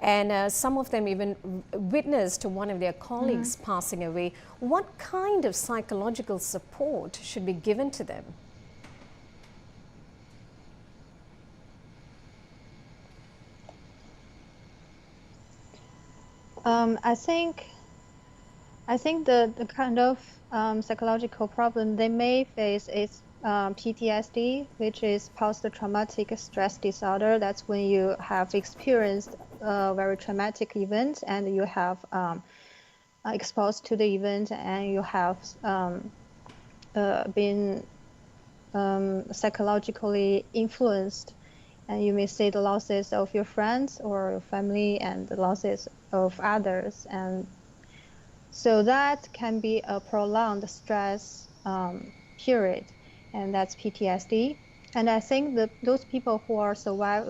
F: and some of them even witnessed one of their colleagues passing away. What kind of psychological support should be given to them?
C: I think the kind of psychological problem they may face is PTSD, which is post-traumatic stress disorder. That's when you have experienced a very traumatic event and you have exposed to the event and you have been psychologically influenced, and you may see the losses of your friends or your family and the losses of others, and so that can be a prolonged stress period, and that's PTSD. And I think that those people who are survived,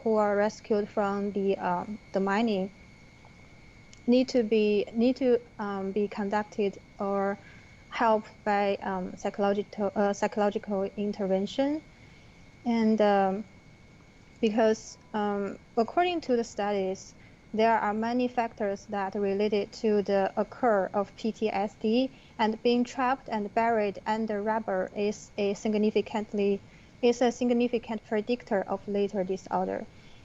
C: who are rescued from the mining, need to be conducted or helped by psychological intervention, and because according to the studies, there are many factors that are related to the occur of PTSD, and being trapped and buried under rubble is a significant predictor of later disorder.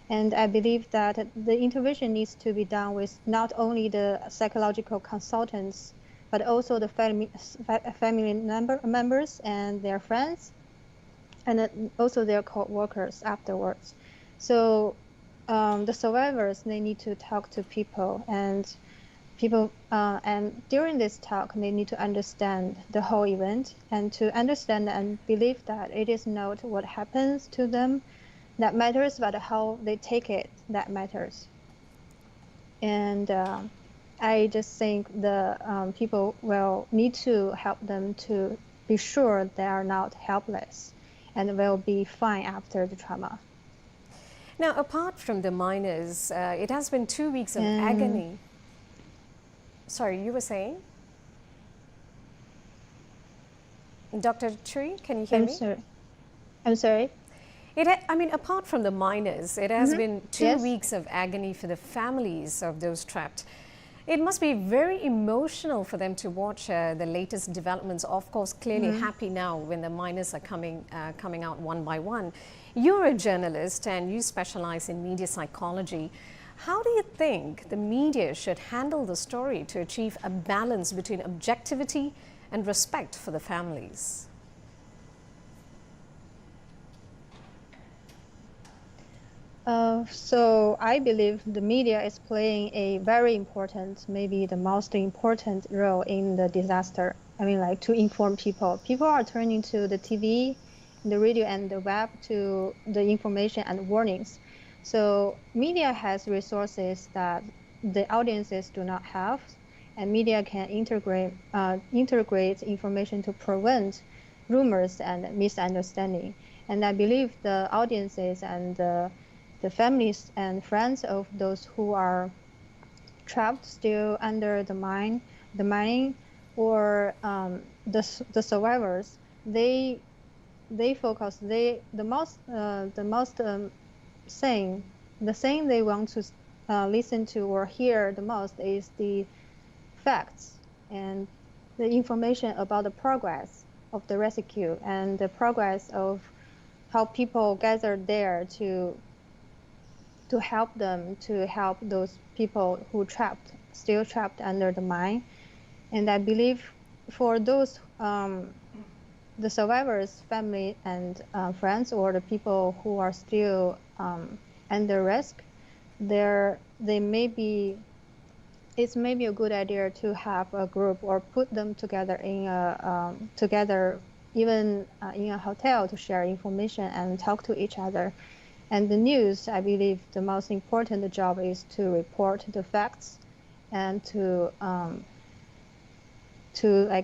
C: And I believe that the intervention needs to be done with not only the psychological consultants, but also the family members and their friends, and also their co-workers afterwards. So the survivors, they need to talk to people, and during this talk, they need to understand the whole event, and to understand and believe that it is not what happens to them that matters, but how they take it that matters. And I just think the people will need to help them to be sure they are not helpless and will be fine after the trauma.
F: Now, apart from the miners, it has been 2 weeks of agony. Sorry, you were saying? Dr. Chui, can you hear me?
C: I'm sorry?
F: I mean, apart from the miners, it has been 2 weeks of agony for the families of those trapped. It must be very emotional for them to watch the latest developments. Of course, clearly happy now when the miners are coming out one by one. You're a journalist and you specialize in media psychology. How do you think the media should handle the story to achieve a balance between objectivity and respect for the families?
C: So I believe the media is playing a very important, maybe the most important role in the disaster. I mean, like, to inform people. People are turning to the TV, the radio, and the web to the information and warnings. So media has resources that the audiences do not have, and media can integrate information to prevent rumors and misunderstanding. And I believe the audiences and the families and friends of those who are trapped still under the mining, or the survivors, the thing they want to listen to or hear the most is the facts and the information about the progress of the rescue and the progress of how people gathered there to help them, to help those people who still trapped under the mine. And I believe for those the survivors' family and friends, or the people who are still under risk, it may be a good idea to have a group or put them together even in a hotel, to share information and talk to each other. And the news, I believe the most important job is to report the facts and to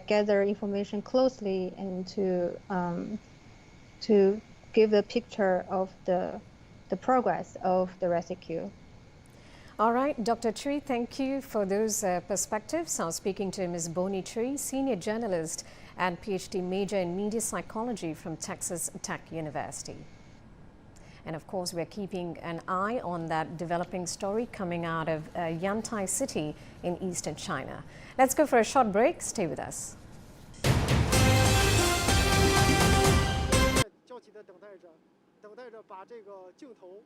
C: gather information closely and to give a picture of the progress of the rescue.
F: All right, Dr. Tree, thank you for those perspectives. I was speaking to Ms. Bonnie Tree, senior journalist and PhD major in media psychology from Texas Tech University. And of course, we're keeping an eye on that developing story coming out of Qixia City in eastern China. Let's go for a short break. Stay with us.
H: 焦急地等待着把这个镜头，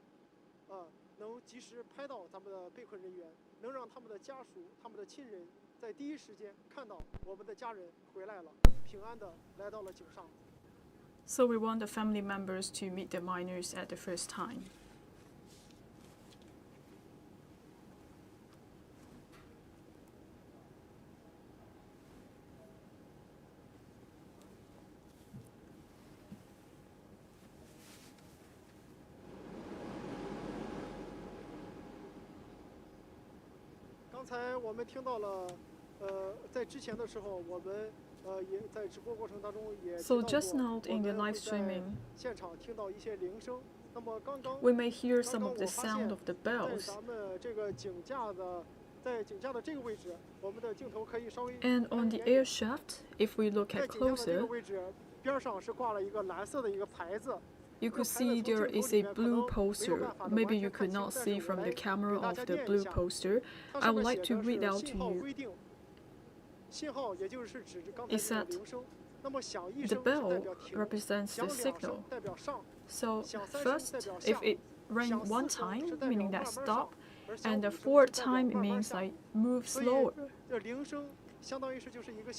H: 能及时拍到咱们的被困人员，能让他们的家属、他们的亲人在第一时间看到我们的家人回来了，平安地来到了井上。
B: So we want the family members to meet the miners at the first time.
H: So
B: just now in the live streaming, we may hear some of the sound of the bells. And on the air shaft, if we look at closer, you could see there is a blue poster. Maybe you could not see from the camera of the blue poster. I would like to read out to you. It said, the bell represents the signal. So first, if it rang one time, meaning that stop, and the fourth time means like move slower.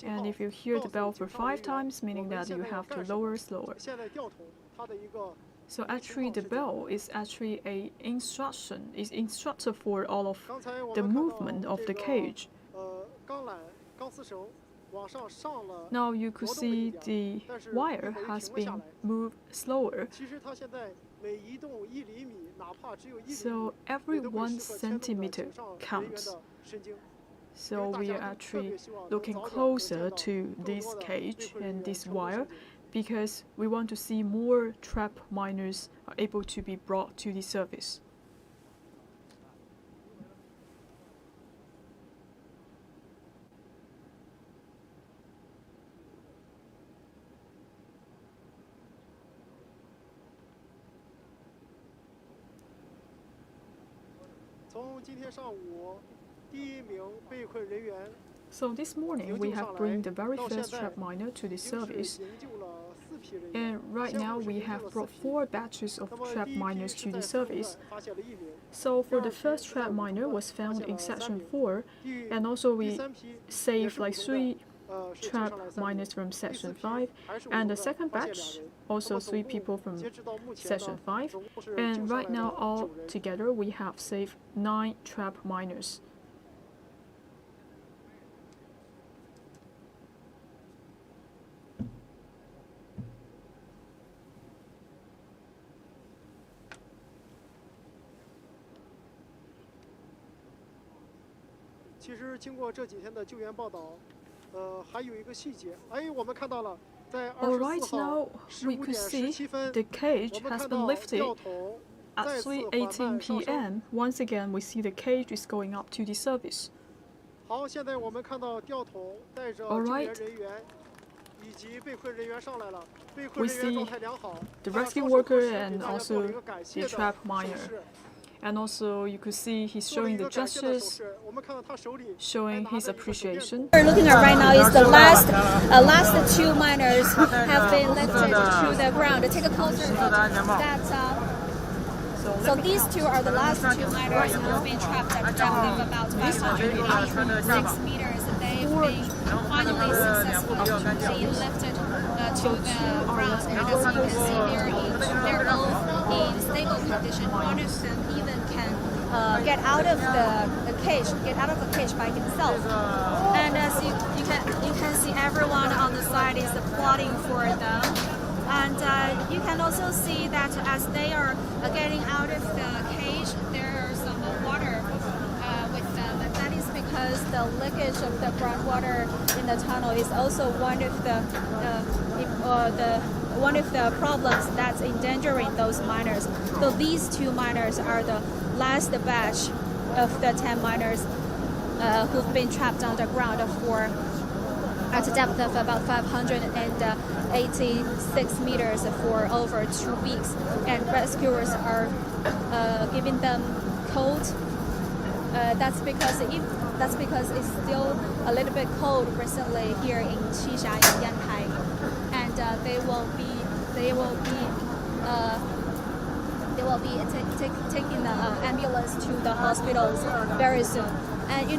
B: And if you hear the bell for 5 times, meaning that you have to lower slower. So actually the bell is actually a instruction, is instructor for all of the movement of the cage. Now you could see the wire has been moved slower. So every 1 centimeter counts. So we are actually looking closer to this cage and this wire because we want to see more trapped miners are able to be brought to the surface. So this morning we have brought the very first trapped miner to the surface, and right now we have brought 4 batches of trapped miners to the surface. So for the first trapped miner was found in section 4, and also we saved like 3 trapped miners from section 5, and the second batch also 3 people from section 5, and right now all together we have saved 9 trapped miners. Alright, now we could see the cage has been lifted at 3:18 p.m. Once again, we see the cage is going up to the surface. Alright. We see the rescue worker and also the trap miner. And also you could see he's showing the gestures, showing his appreciation.
E: What we're looking at right now is the last 2 miners have been lifted to the ground. Take a closer look. So these 2 are the last 2 miners who have been trapped at a depth of about 586 meters. They've been finally successfully lifted to the ground. And as you can see, they're both in stable condition. One of them even can get out of the cage by himself. And as you can see, everyone on the side is applauding for them. And you can also see that as they are getting out of the cage, there are some water with them. And that is because the leakage of the groundwater in the tunnel is also one of the problems that's endangering those miners. So these 2 miners are the last batch of the 10 miners who've been trapped underground at a depth of about 586 meters for over 2 weeks, and rescuers are giving them cold. That's because it's still a little bit cold recently here in Qixia in Yantai, and they will be taking the ambulance to the hospitals very soon. And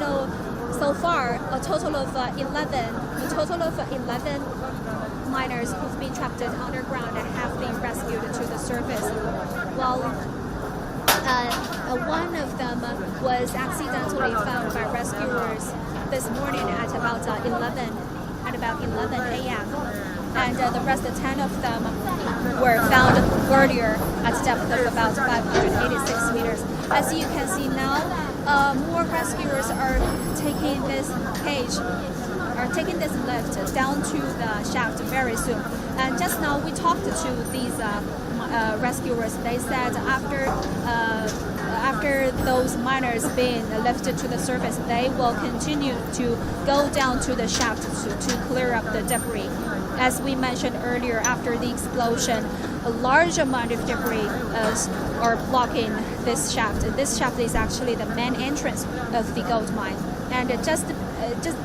E: so far a total of 11 miners who've been trapped underground have been rescued to the surface. While one of them was accidentally found by rescuers this morning at about 11 a.m. and the rest of 10 of them were found earlier at a depth of about 586 meters. As you can see now, more rescuers are taking this lift down to the shaft very soon. And just now we talked to these rescuers. They said after those miners being lifted to the surface, they will continue to go down to the shaft to clear up the debris. As we mentioned earlier, after the explosion, a large amount of debris are blocking this shaft. This shaft is actually the main entrance of the gold mine, and just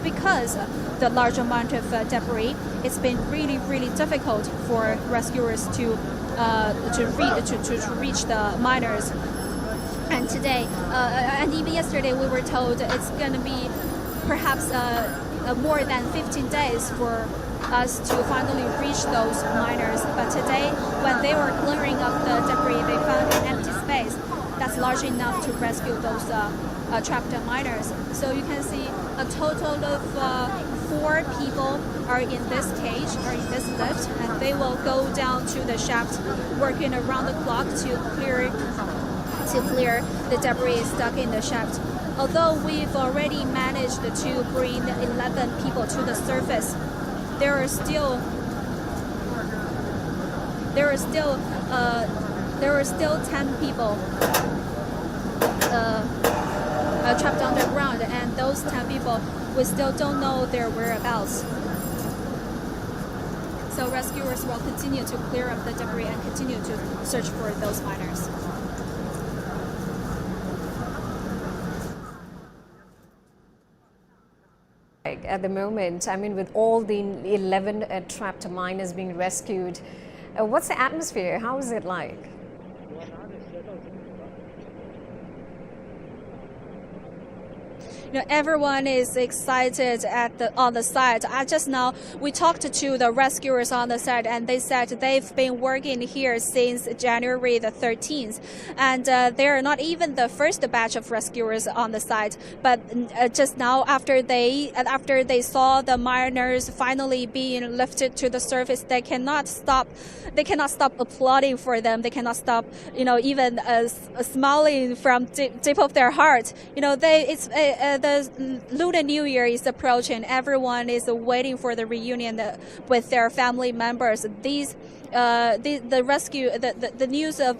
E: because the large amount of debris, it's been really difficult for rescuers to reach the miners. And today, and even yesterday, we were told it's going to be perhaps more than 15 days for us to finally reach those miners. But today, when they were clearing up the debris, they found an empty space that's large enough to rescue those trapped miners. So you can see a total of 4 people are in this cage, or in this lift, and they will go down to the shaft, working around the clock to clear the debris stuck in the shaft. Although we've already managed to bring 11 people to the surface, there are still 10 people trapped underground, and those 10 people, we still don't know their whereabouts. So rescuers will continue to clear up the debris and continue to search for those miners.
F: At the moment, I mean, with all the 11 trapped miners being rescued, what's the atmosphere? How is it like?
E: Everyone is excited on the site. Just now we talked to the rescuers on the site, and they said they've been working here since January the 13th, and they're not even the first batch of rescuers on the site. But just now, after they saw the miners finally being lifted to the surface, they cannot stop applauding for them. They cannot stop, even smiling from deep of their heart. The Lunar New Year is approaching. Everyone is waiting for the reunion with their family members. The news of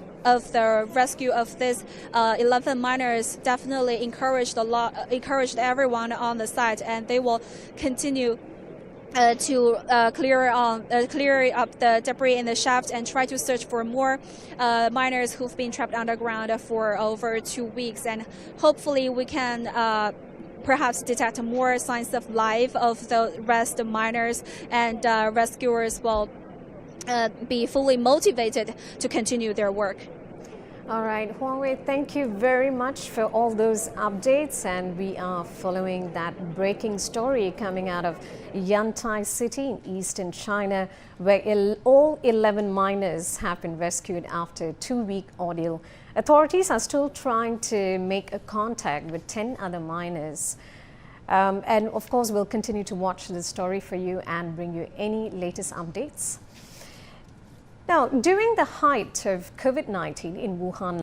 E: the rescue of these 11 miners definitely encouraged everyone on the site, and they will continue to clear up the debris in the shaft and try to search for more miners who've been trapped underground for over 2 weeks. And hopefully we can perhaps detect more signs of life of the rest of miners, and rescuers will be fully motivated to continue their work.
F: All right, Huang Wei, thank you very much for all those updates, and we are following that breaking story coming out of Yantai City in eastern China, where all 11 miners have been rescued after a 2-week ordeal. Authorities are still trying to make a contact with 10 other miners. And of course, we'll continue to watch this story for you and bring you any latest updates. Now, during the height of COVID-19 in Wuhan,